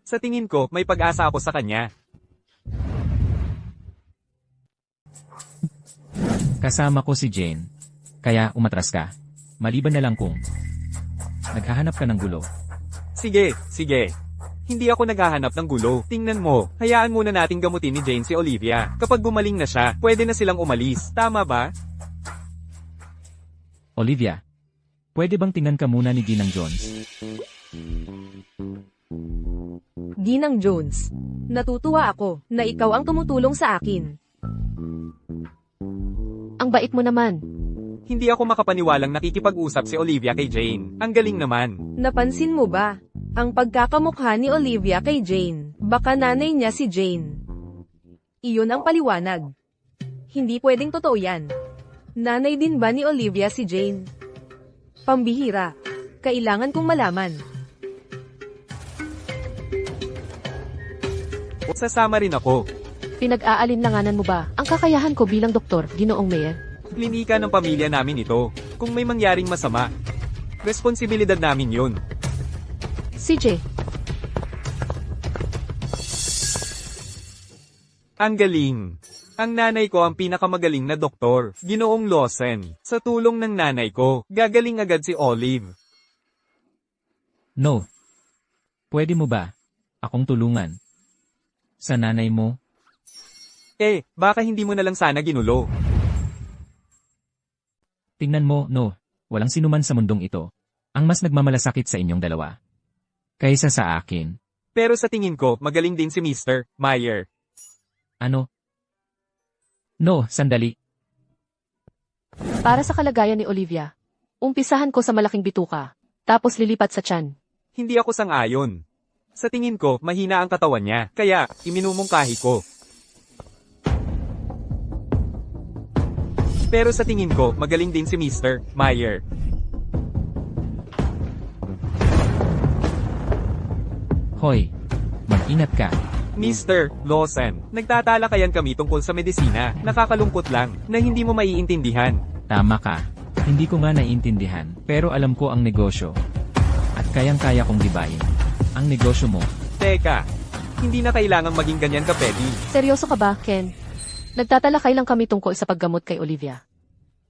Sa tingin ko, may pag-asa ako sa kanya. Kasama ko si Jane. Kaya umatras ka. Maliban na lang kung naghahanap ka ng gulo. Sige, sige. Hindi ako naghahanap ng gulo. Tingnan mo, hayaan muna nating gamutin ni Jane si Olivia. Kapag gumaling na siya, pwede na silang umalis. Tama ba? Olivia, pwede bang tingnan ka muna ni Ginang Jones? Ginang Jones. Natutuwa ako na ikaw ang tumutulong sa akin. Ang bait mo naman. Hindi ako makapaniwalang nakikipag-usap si Olivia kay Jane. Ang galing naman. Napansin mo ba? Ang pagkakamukha ni Olivia kay Jane. Baka nanay niya si Jane. Iyon ang paliwanag. Hindi pwedeng totoo yan. Nanay din ba ni Olivia si Jane? Pambihira. Kailangan kong malaman. Sasama rin ako. Pinag-aalinlanganan mo ba ang kakayahan ko bilang doktor, Ginoong Mayor? Klinika ng pamilya namin ito. Kung may mangyaring masama, responsibilidad namin yun. CJ, Ang galing. Ang nanay ko ang pinakamagaling na doktor, Ginoong Lawson. Sa tulong ng nanay ko, gagaling agad si Olive. No. Pwede mo ba akong tulungan? Sa nanay mo? Baka hindi mo na lang sana ginulo. Tingnan mo, no. Walang sinuman sa mundong ito ang mas nagmamalasakit sa inyong dalawa kaysa sa akin. Pero sa tingin ko, magaling din si Mr. Meyer. Ano? No, sandali. para sa kalagayan ni Olivia, umpisahan ko sa malaking bituka, tapos lilipat sa tiyan. Hindi ako sang-ayon. Sa tingin ko, mahina ang katawan niya, kaya, iminumungkahi ko. Pero sa tingin ko, magaling din si Mr. Meyer. Hoy, mag-ingat ka. Mr. Lawson, nagtatala-kayan kami tungkol sa medisina. Nakakalungkot lang, na hindi mo maiintindihan. Tama ka. Hindi ko nga naiintindihan, pero alam ko ang negosyo. At kayang-kaya kong gibahin. Ang negosyo mo. Teka, hindi na kailangang maging ganyan ka, Peggy. Seryoso ka ba, Ken? Nagtatalakay lang kami tungkol sa paggamot kay Olivia.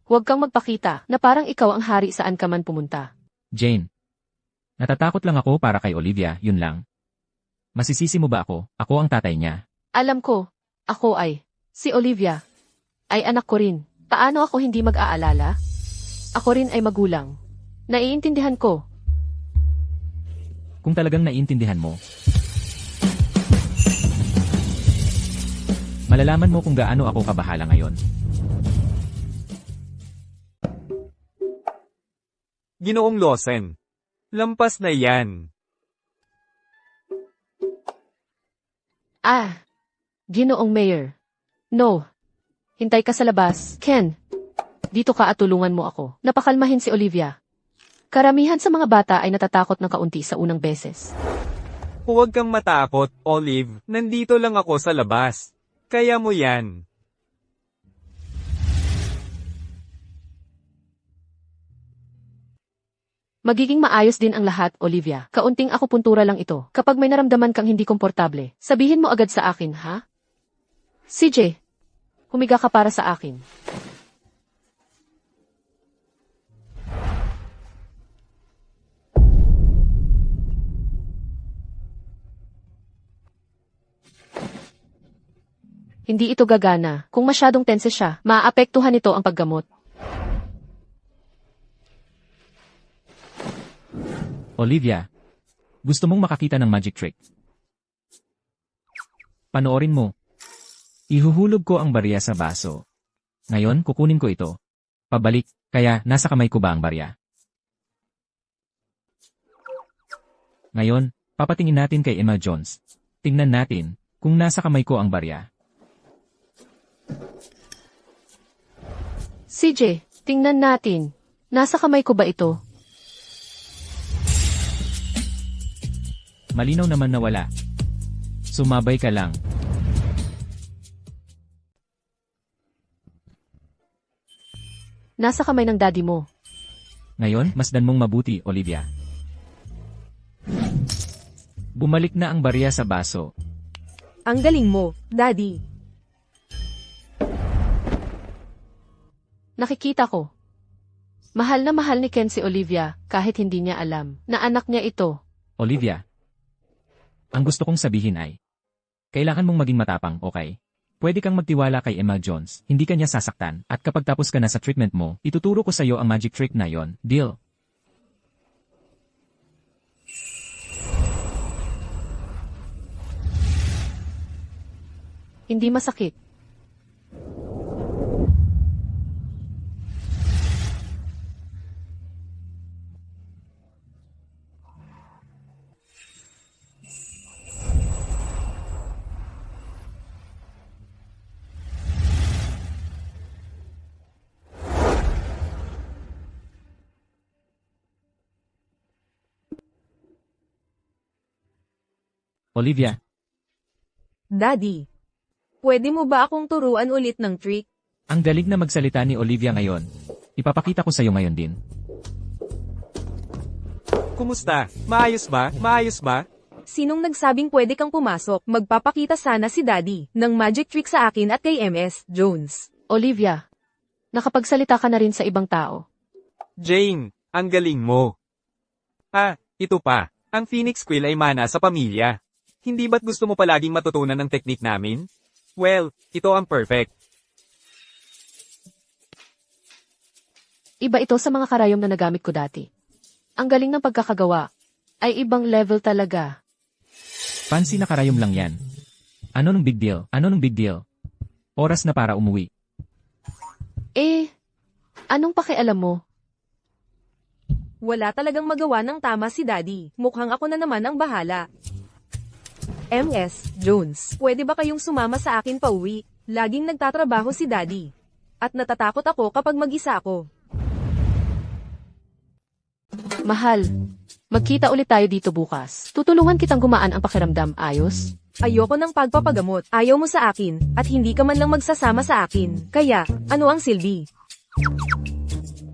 Huwag kang magpakita na parang ikaw ang hari saan ka man pumunta. Jane. Natatakot lang ako para kay Olivia, yun lang. Masisisi mo ba ako? Ako ang tatay niya. Alam ko, ako ay, si Olivia, ay anak ko rin. Paano ako hindi mag-aalala? Ako rin ay magulang. Naiintindihan ko. Kung talagang naiintindihan mo. Malalaman mo kung gaano ako kabahala ngayon. Ginoong Lawson. Lampas na yan. Ginoong Mayor. No. Hintay ka sa labas. Ken, dito ka at tulungan mo ako. Napakalmahin si Olivia. Karamihan sa mga bata ay natatakot ng kaunti sa unang beses. Huwag kang matakot, Olive. Nandito lang ako sa labas. Kaya mo yan. Magiging maayos din ang lahat, Olivia. Kaunting akupuntura lang ito. Kapag may naramdaman kang hindi komportable, sabihin mo agad sa akin, ha? CJ, humiga ka para sa akin. Hindi ito gagana. Kung masyadong tense siya, maaapektuhan nito ang paggamot. Olivia, gusto mong makakita ng magic trick? Panoorin mo. Ihuhulog ko ang barya sa baso. Ngayon, kukunin ko ito. Pabalik, kaya nasa kamay ko ba ang barya? Ngayon, papatingin natin kay Emma Jones. Tingnan natin kung nasa kamay ko ang barya. CJ, tingnan natin. Nasa kamay ko ba ito? Malinaw naman na wala. Sumabay ka lang. Nasa kamay ng daddy mo. Ngayon, masdan mong mabuti, Olivia. Bumalik na ang barya sa baso. Ang galing mo, Daddy. Nakikita ko. Mahal na mahal ni Ken si Olivia kahit hindi niya alam na anak niya ito. Olivia, ang gusto kong sabihin ay, kailangan mong maging matapang, okay? Pwede kang magtiwala kay Emma Jones, hindi ka niya sasaktan, at kapag tapos ka na sa treatment mo, ituturo ko sa iyo ang magic trick na yon. Deal? Hindi masakit. Olivia, Daddy. Pwede mo ba akong turuan ulit ng trick? ang galing na magsalita ni Olivia ngayon. Ipapakita ko sa iyo ngayon din. Kumusta? Maayos ba? Maayos ba? Sinong nagsabing pwede kang pumasok? Magpapakita sana si Daddy ng magic trick sa akin at kay MS Jones. Olivia, nakapagsalita ka na rin sa ibang tao. Jane, ang galing mo. Ito pa. Ang Phoenix Quill ay mana sa pamilya. Hindi ba't gusto mo palaging matutunan ng teknik namin? Well, ito ang perfect. Iba ito sa mga karayom na nagamit ko dati. Ang galing ng pagkakagawa. Ay ibang level talaga. Fancy na karayom lang yan. Ano nung big deal? Ano nung big deal? Oras na para umuwi. Anong pakialam mo? Wala talagang magawa ng tama si Daddy. Mukhang ako na naman ang bahala. MS Jones, pwede ba kayong sumama sa akin pauwi? Laging nagtatrabaho si Daddy. At natatakot ako kapag mag-isa ako. Mahal, magkita ulit tayo dito bukas. Tutulungan kitang gumaan ang pakiramdam, ayos? Ayoko ng pagpapagamot. Ayaw mo sa akin, at hindi ka man lang magsasama sa akin. Kaya, ano ang silbi?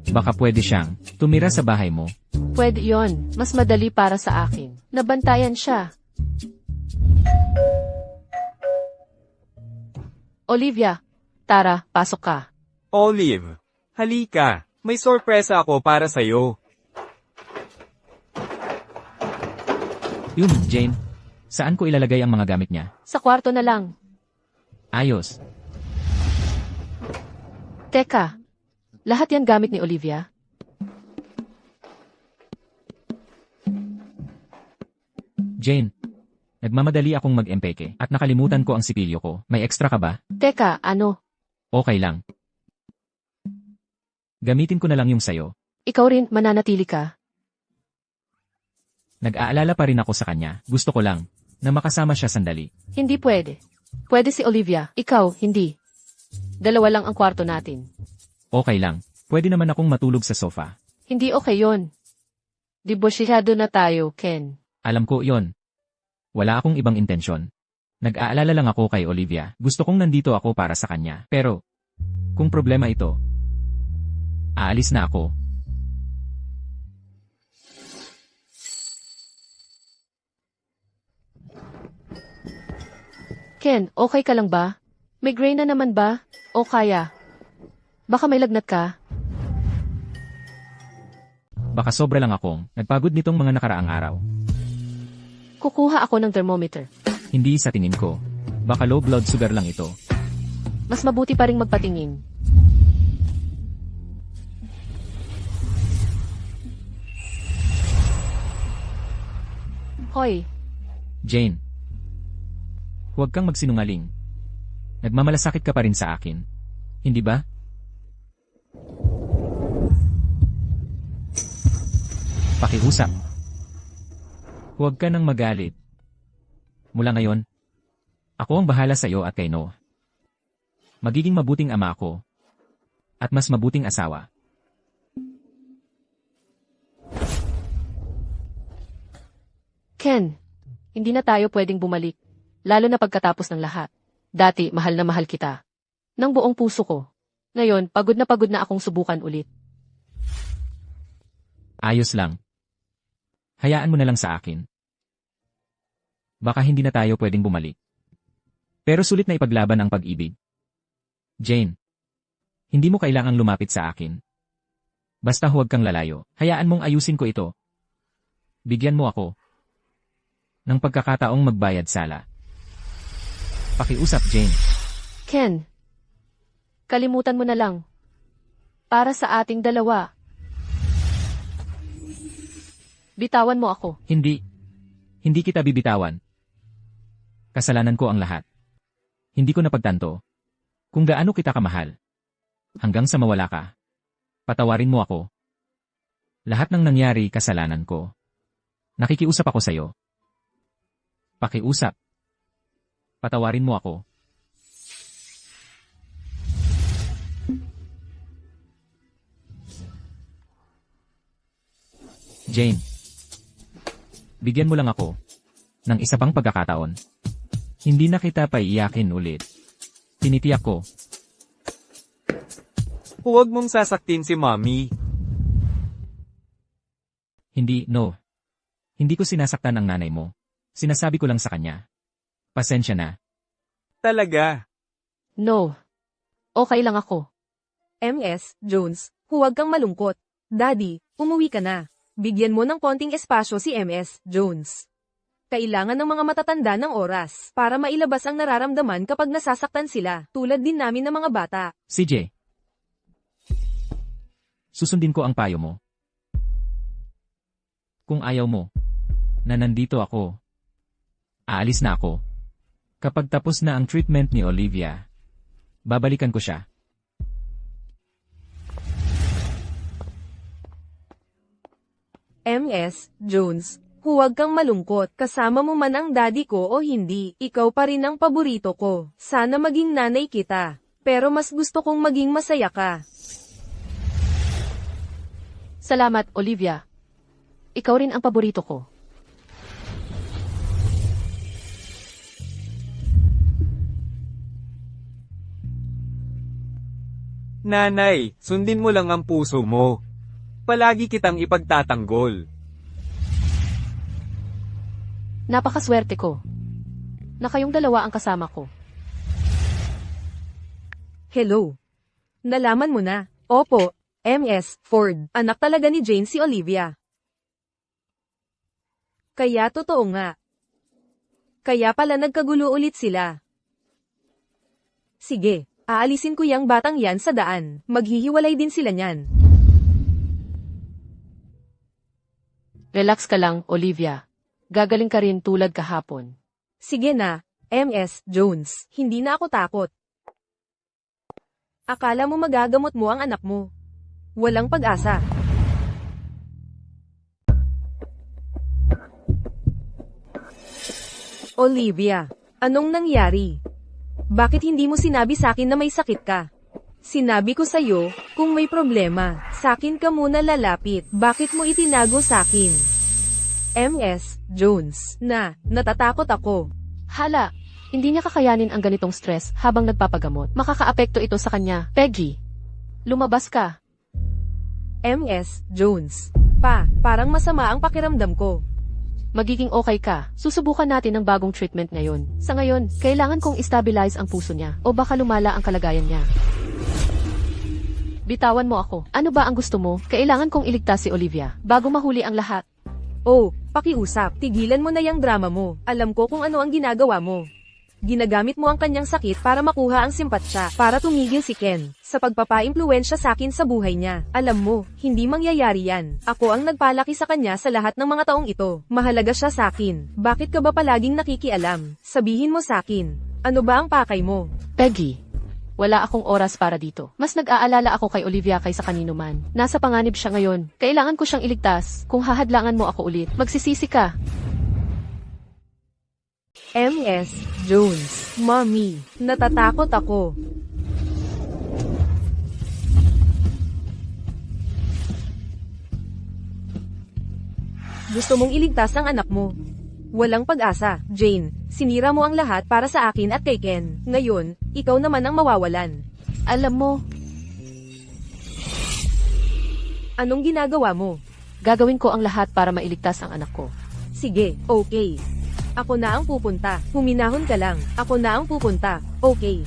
Baka pwede siyang tumira sa bahay mo. Pwede yon. Mas madali para sa akin. Nabantayan siya. Olivia, tara, pasok ka. Olive, halika. May sorpresa ako para sa'yo. Yun, Jane. Saan ko ilalagay ang mga gamit niya? Sa kwarto na lang. Ayos. Teka, lahat yan gamit ni Olivia? Jane, nagmamadali akong mag-empeke at nakalimutan ko ang sipilyo ko. May extra ka ba? Teka, ano? Okay lang. Gamitin ko na lang yung sayo. Ikaw rin, mananatili ka? Nag-aalala pa rin ako sa kanya. Gusto ko lang na makasama siya sandali. Hindi pwede. Pwede si Olivia, ikaw, hindi. Dalawa lang ang kwarto natin. Okay lang. Pwede naman akong matulog sa sofa. Hindi okay yon. Dibosyado na tayo, Ken. Alam ko yon. Wala akong ibang intensyon. Nag-aalala lang ako kay Olivia. Gusto kong nandito ako para sa kanya. Pero, kung problema ito, aalis na ako. Ken, okay ka lang ba? May gray na naman ba? O kaya? Baka may lagnat ka? Baka sobra lang akong nagpagod nitong mga nakaraang araw. Kukuha ako ng thermometer. Hindi sa tingin ko. Baka low blood sugar lang ito. Mas mabuti pa ring magpatingin. Hoy, Jane. Huwag kang magsinungaling. Nagmamalasakit ka pa rin sa akin. Hindi ba? Pakiusap. Huwag ka nang magalit. Mula ngayon, ako ang bahala sa iyo at kay Noah. Magiging mabuting ama ako. At mas mabuting asawa. Ken, hindi na tayo pwedeng bumalik. Lalo na pagkatapos ng lahat. Dati, mahal na mahal kita. Nang buong puso ko. Ngayon, pagod na akong subukan ulit. Ayos lang. Hayaan mo na lang sa akin. Baka hindi na tayo pwedeng bumalik. Pero sulit na ipaglaban ang pag-ibig. Jane, hindi mo kailangang lumapit sa akin. Basta huwag kang lalayo. Hayaan mong ayusin ko ito. Bigyan mo ako ng pagkakataong magbayad sala. Pakiusap, Jane. Ken, kalimutan mo na lang. Para sa ating dalawa. Bitawan mo ako. Hindi. Hindi kita bibitawan. Kasalanan ko ang lahat. Hindi ko napagtanto kung gaano kita kamahal. Hanggang sa mawala ka. Patawarin mo ako. Lahat ng nangyari kasalanan ko. Nakikiusap ako sa'yo. Pakiusap. Patawarin mo ako. Jane. Bigyan mo lang ako ng isa pang pagkakataon. Hindi na kita paiiyakin ulit. Tinitiyak ko. Huwag mong sasaktin si Mommy. Hindi, no. Hindi ko sinasaktan ang nanay mo. Sinasabi ko lang sa kanya. Pasensya na. Talaga. No. Okay lang ako. MS Jones, huwag kang malungkot. Daddy, umuwi ka na. Bigyan mo ng konting espasyo si MS Jones. Kailangan ng mga matatanda ng oras para mailabas ang nararamdaman kapag nasasaktan sila, tulad din namin ng mga bata. CJ. Susundin ko ang payo mo. Kung ayaw mo, na nandito ako, aalis na ako. Kapag tapos na ang treatment ni Olivia, babalikan ko siya. MS Jones, Huwag kang malungkot, kasama mo man ang daddy ko o hindi, ikaw pa rin ang paborito ko. Sana maging nanay kita. Pero mas gusto kong maging masaya ka. Salamat, Olivia. Ikaw rin ang paborito ko. Nanay, sundin mo lang ang puso mo. Palagi kitang ipagtatanggol. Napakaswerte ko. Na kayong dalawa ang kasama ko. Hello. Nalaman mo na. Opo, MS Ford. Anak talaga ni Jane si Olivia. Kaya totoo nga. Kaya pala nagkagulo ulit sila. Sige, aalisin ko yang batang yan sa daan. Maghihiwalay din sila niyan. Relax ka lang, Olivia. Gagaling ka rin tulad kahapon. Sige na, MS Jones. Hindi na ako takot. Akala mo magagamot mo ang anak mo. Walang pag-asa. Olivia, anong nangyari? Bakit hindi mo sinabi sa akin na may sakit ka? Sinabi ko sa'yo, kung may problema, sa akin ka muna lalapit. Bakit mo itinago sa akin? MS Jones, natatakot ako. Hala, hindi niya kakayanin ang ganitong stress habang nagpapagamot. Makakaapekto ito sa kanya. Peggy, lumabas ka. MS Jones, parang masama ang pakiramdam ko. Magiging okay ka. Susubukan natin ang bagong treatment ngayon. Sa ngayon, kailangan kong i-stabilize ang puso niya o baka lumala ang kalagayan niya. Bitawan mo ako. Ano ba ang gusto mo? Kailangan kong iligtas si Olivia bago mahuli ang lahat. Oh, pakiusap. Tigilan mo na yung drama mo. Alam ko kung ano ang ginagawa mo. Ginagamit mo ang kanyang sakit para makuha ang simpatsya, para tumigil si Ken sa pagpapaimpluwensya sa akin sa buhay niya. Alam mo, hindi mangyayari yan. Ako ang nagpalaki sa kanya sa lahat ng mga taong ito. Mahalaga siya sa akin. Bakit ka ba palaging nakikialam? Sabihin mo sa akin. Ano ba ang pakay mo? Peggy, wala akong oras para dito. Mas nag-aalala ako kay Olivia kaysa kanino man. Nasa panganib siya ngayon. Kailangan ko siyang iligtas. Kung hahadlangan mo ako ulit, magsisisi ka. MS Jones, Mommy, natatakot ako. Gusto mong iligtas ang anak mo. Walang pag-asa, Jane. Sinira mo ang lahat para sa akin at kay Ken. Ngayon, ikaw naman ang mawawalan. Alam mo, Anong ginagawa mo? gagawin ko ang lahat para mailigtas ang anak ko. Sige, okay. Ako na ang pupunta. Huminahon ka lang. Ako na ang pupunta. Okay.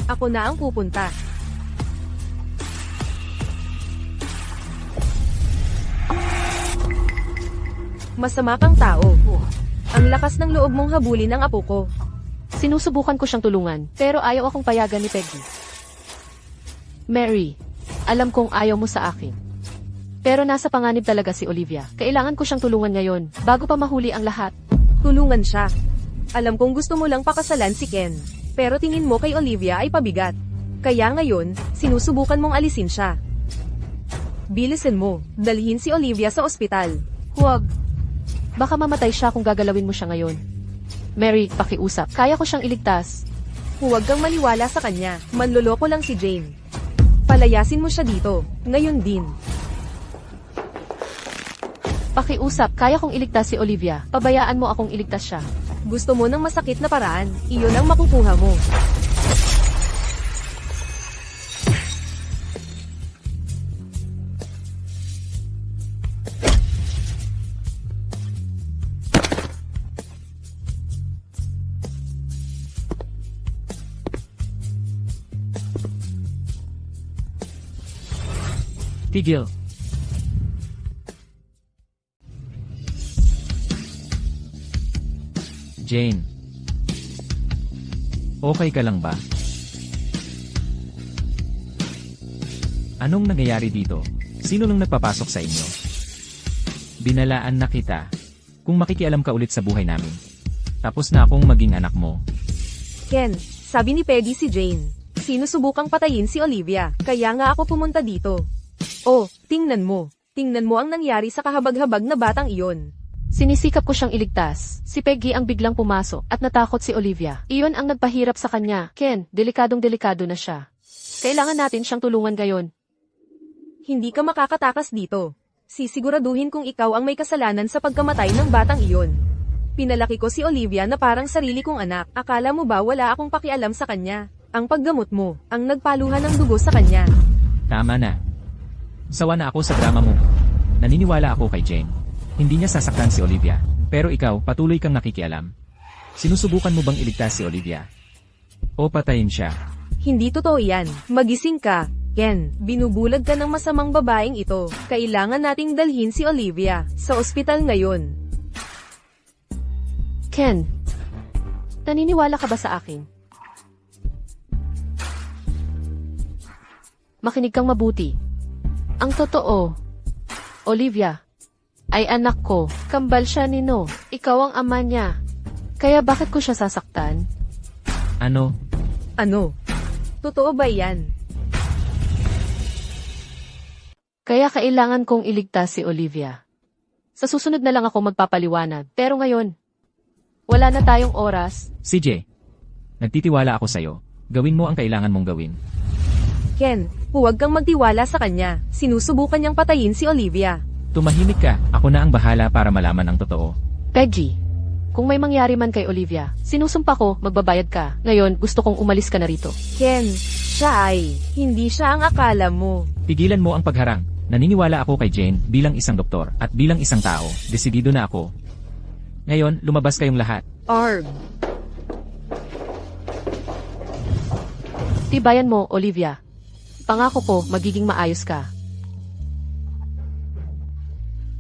Ako na ang pupunta. Masama kang tao. Ang lakas ng loob mong habulin ang apo ko. Sinusubukan ko siyang tulungan, pero ayaw akong payagan ni Peggy. Mary, alam kong ayaw mo sa akin. Pero nasa panganib talaga si Olivia. Kailangan ko siyang tulungan ngayon, bago pa mahuli ang lahat. Tulungan siya. Alam kong gusto mo lang pakasalan si Ken. Pero tingin mo kay Olivia ay pabigat. Kaya ngayon, sinusubukan mong alisin siya. Bilisan mo, dalhin si Olivia sa ospital. Huwag. Baka mamatay siya kung gagalawin mo siya ngayon. Mary, pakiusap. Kaya ko siyang iligtas. Huwag kang maniwala sa kanya. Manloloko lang si Jane. Palayasin mo siya dito. Ngayon din. Pakiusap, kaya kong iligtas si Olivia. Pabayaan mo akong iligtas siya. Gusto mo ng masakit na paraan, iyon ang makukuha mo. Tigil. Jane. Okay ka lang ba? Anong nangyayari dito? Sino lang nagpapasok sa inyo? Binalaan na kita. Kung makikialam ka ulit sa buhay namin. Tapos na akong maging anak mo. Ken, sabi ni Peggy si Jane. Sinusubukang patayin si Olivia, kaya nga ako pumunta dito. Oh, tingnan mo. Tingnan mo ang nangyari sa kahabag-habag na batang iyon. Sinisikap ko siyang iligtas. Si Peggy ang biglang pumasok at natakot si Olivia. Iyon ang nagpahirap sa kanya. Ken, delikadong-delikado na siya. Kailangan natin siyang tulungan ngayon. Hindi ka makakatakas dito. Sisiguraduhin kung ikaw ang may kasalanan sa pagkamatay ng batang iyon. Pinalaki ko si Olivia na parang sarili kong anak. Akala mo ba wala akong pakialam sa kanya? Ang paggamot mo, ang nagpaluhan ng dugo sa kanya. Tama na. Sawa na ako sa drama mo. Naniniwala ako kay Jane. Hindi niya sasaktan si Olivia. Pero ikaw, patuloy kang nakikialam. Sinusubukan mo bang iligtas si Olivia? O patayin siya? Hindi totoo yan. Magising ka. Ken, binubulag ka ng masamang babaeng ito. Kailangan nating dalhin si Olivia sa ospital ngayon. Ken, naniniwala ka ba sa akin? Makinig kang mabuti. Ang totoo, Olivia, ay anak ko. Kambal siya ni No. Ikaw ang ama niya. Kaya bakit ko siya sasaktan? Ano? Ano? Totoo ba yan? Kaya kailangan kong iligtas si Olivia. Sa susunod na lang ako magpapaliwanag. Pero ngayon, wala na tayong oras. CJ, nagtitiwala ako sa'yo. Gawin mo ang kailangan mong gawin. Ken, huwag kang magtiwala sa kanya. Sinusubukan niyang patayin si Olivia. Tumahimik ka, ako na ang bahala para malaman ang totoo. Peggy, kung may mangyari man kay Olivia, sinusumpa ko, magbabayad ka. Ngayon, gusto kong umalis ka na rito. Ken, siya ay, hindi siya ang akala mo. Pigilan mo ang pagharang. Naniniwala ako kay Jane bilang isang doktor at bilang isang tao. Desidido na ako. Ngayon, lumabas kayong lahat. Arg. Tibayan mo, Olivia. Pangako ko, magiging maayos ka.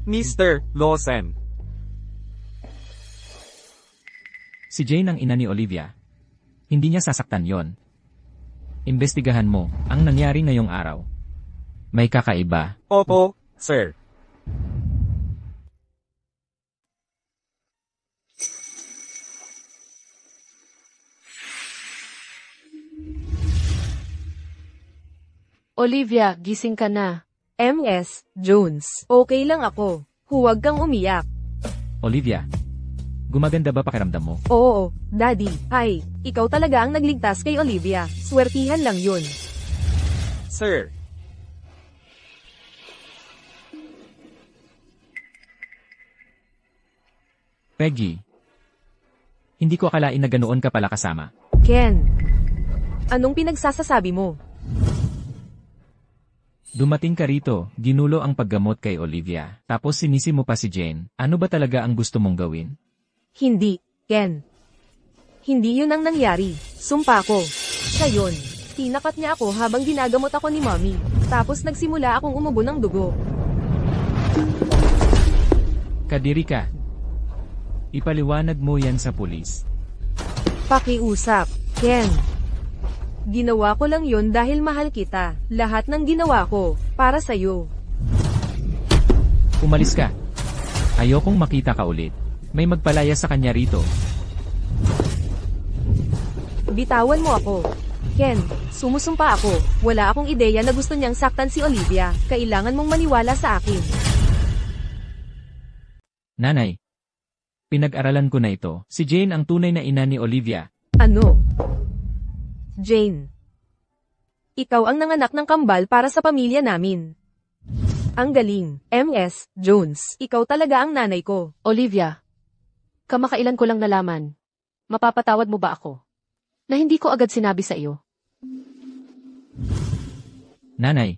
Mr. Lawson. Si Jane ang ina ni Olivia. Hindi niya sasaktan yon. Imbestigahan mo ang nangyari ngayong araw. May kakaiba. Opo, sir. Olivia, gising ka na. MS, Jones. Okay lang ako. Huwag kang umiyak. Olivia, gumaganda ba pakiramdam mo? Oo, Daddy. Ay, ikaw talaga ang nagligtas kay Olivia. Swertihan lang yun. Sir. Peggy, hindi ko akalain na ganoon ka pala kasama. Ken, anong pinagsasasabi mo? Dumating ka rito, ginulo ang paggamot kay Olivia, tapos sinisi mo pa si Jane. Ano ba talaga ang gusto mong gawin? Hindi, Ken. Hindi yun ang nangyari. Sumpa ko. Siya yun. Tinakat niya ako habang ginagamot ako ni Mommy. Tapos nagsimula akong umubo ng dugo. Kadiri ka. Ipaliwanag mo yan sa pulis. Pakiusap, Ken. Ginawa ko lang yun dahil mahal kita. Lahat ng ginawa ko, para sa'yo. Umalis ka. Ayokong makita ka ulit. May magpalaya sa kanya rito. Bitawan mo ako. Ken, sumusumpa ako. Wala akong ideya na gusto niyang saktan si Olivia. Kailangan mong maniwala sa akin. Nanay. Pinag-aralan ko na ito. Si Jane ang tunay na ina ni Olivia. Ano? Jane. Ikaw ang nanganak ng kambal para sa pamilya namin. Ang galing. MS, Jones. Ikaw talaga ang nanay ko. Olivia, kamakailan ko lang nalaman. Mapapatawad mo ba ako? Na hindi ko agad sinabi sa iyo. Nanay.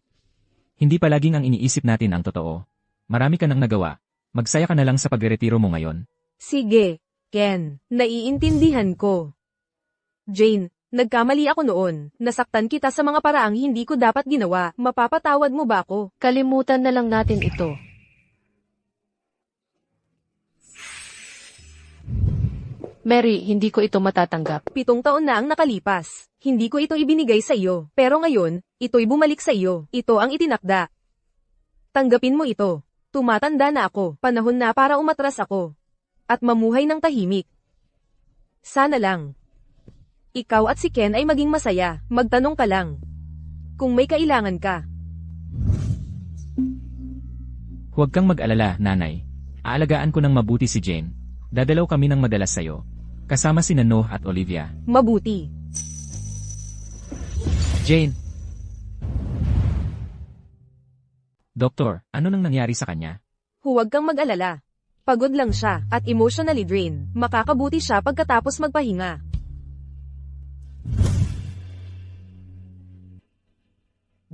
Hindi palaging ang iniisip natin ang totoo. Marami ka nang nagawa. Magsaya ka na lang sa pagretiro mo ngayon. Sige, Ken. Naiintindihan ko. Jane, nagkamali ako noon. Nasaktan kita sa mga paraang hindi ko dapat ginawa. Mapapatawad mo ba ako? Kalimutan na lang natin ito. Mary, hindi ko ito matatanggap. 7 taon na ang nakalipas. Hindi ko ito ibinigay sa iyo. Pero ngayon, ito'y bumalik sa iyo. Ito ang itinakda. Tanggapin mo ito. Tumatanda na ako. Panahon na para umatras ako. At mamuhay ng tahimik. Sana lang. Ikaw at si Ken ay maging masaya. Magtanong ka lang. Kung may kailangan ka. Huwag kang mag-alala, nanay. Aalagaan ko ng mabuti si Jane. Dadalaw kami ng madalas sa'yo. Kasama sina Noah at Olivia. Mabuti. Jane! Doktor, ano nang nangyari sa kanya? Huwag kang mag-alala. Pagod lang siya, at emotionally drained. Makakabuti siya pagkatapos magpahinga.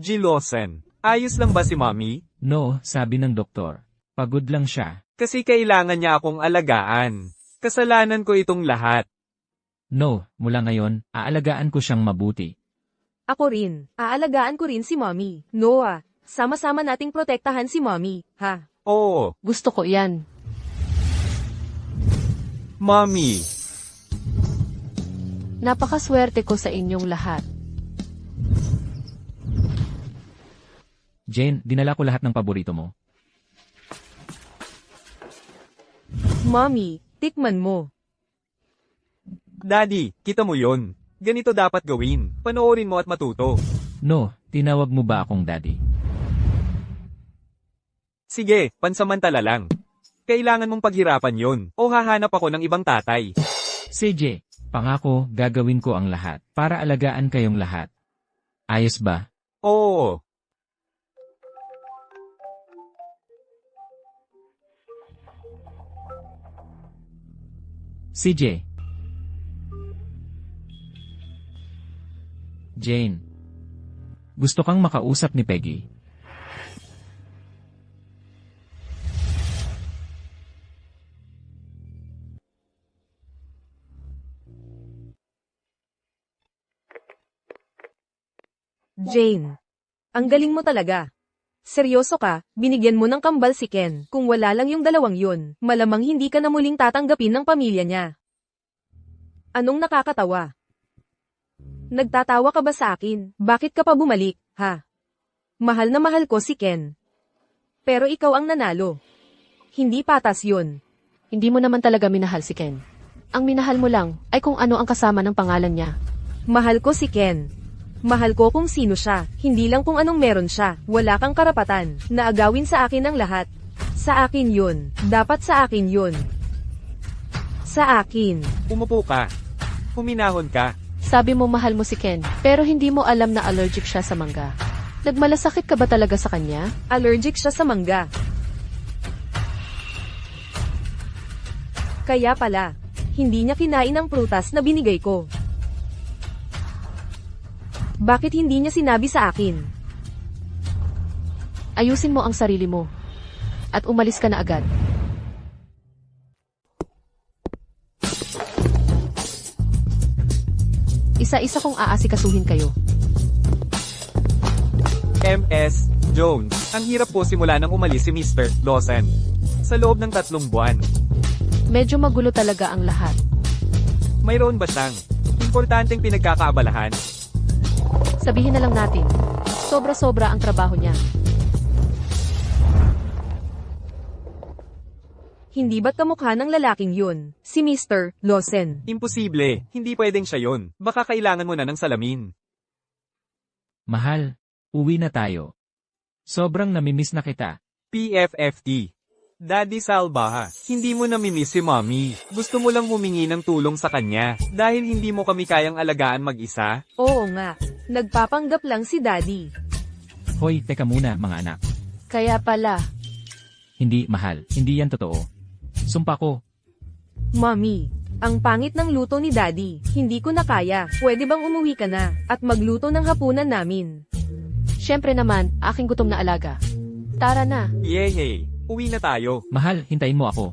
G. Lawson, ayos lang ba si Mommy? No, sabi ng doktor. Pagod lang siya. Kasi kailangan niya akong alagaan. Kasalanan ko itong lahat. No, mula ngayon, aalagaan ko siyang mabuti. Ako rin. Aalagaan ko rin si Mommy. Noah, sama-sama nating protektahan si Mommy, ha? Oo, Gusto ko yan. Mommy. Napakaswerte ko sa inyong lahat. Jane, dinala ko lahat ng paborito mo. Mommy, tikman mo. Daddy, kita mo yon. Ganito dapat gawin. Panoorin mo at matuto. No, tinawag mo ba akong daddy? Sige, pansamantala lang. Kailangan mong paghirapan yon, o hahanap ako ng ibang tatay. CJ, pangako, gagawin ko ang lahat para alagaan kayong lahat. Ayos ba? Oo. CJ. Jane. Gusto kang makausap ni Peggy. Jane. Ang galing mo talaga. Seryoso ka, binigyan mo ng kambal si Ken. Kung wala lang yung dalawang yun, malamang hindi ka na muling tatanggapin ng pamilya niya. Anong nakakatawa? Nagtatawa ka ba sa akin? Bakit ka pa bumalik, ha? Mahal na mahal ko si Ken. Pero ikaw ang nanalo. Hindi patas yun. Hindi mo naman talaga minahal si Ken. Ang minahal mo lang ay kung ano ang kasama ng pangalan niya. Mahal ko si Ken. Mahal ko kung sino siya, hindi lang kung anong meron siya. Wala kang karapatan na agawin sa akin ang lahat. Sa akin yun. Dapat sa akin yun. Sa akin. Umupo ka. Huminahon ka. Sabi mo mahal mo si Ken, pero hindi mo alam na allergic siya sa mangga. Nagmalasakit ka ba talaga sa kanya? Allergic siya sa mangga. Kaya pala, hindi niya kinain ang prutas na binigay ko. Bakit hindi niya sinabi sa akin? Ayusin mo ang sarili mo. At umalis ka na agad. Isa-isa kong aasikasuhin kayo. MS Jones. Ang hirap po simula nang umalis si Mr. Lawson. Sa loob ng 3 buwan. Medyo magulo talaga ang lahat. Mayroon ba siyang importanteng pinagkakaabalahan? Sabihin na lang natin, sobra-sobra ang trabaho niya. Hindi ba't kamukha ng lalaking yun? Si Mr. Lawson. Imposible. Hindi pwedeng siya yon. Baka kailangan mo na ng salamin. Mahal, uwi na tayo. Sobrang namimiss na kita. PFFT. Daddy Salbaha, hindi mo namimiss si Mommy. Gusto mo lang humingi ng tulong sa kanya dahil hindi mo kami kayang alagaan mag-isa? Oo nga. Nagpapanggap lang si Daddy. Hoy, teka muna mga anak. Kaya pala, Hindi, mahal. Hindi yan totoo. Sumpa ko. Mommy, ang pangit ng luto ni Daddy. Hindi ko na kaya. Pwede bang umuwi ka na at magluto ng hapunan namin? syempre naman, aking gutom na alaga. Tara na. Yehey, uwi na tayo. Mahal, hintayin mo ako.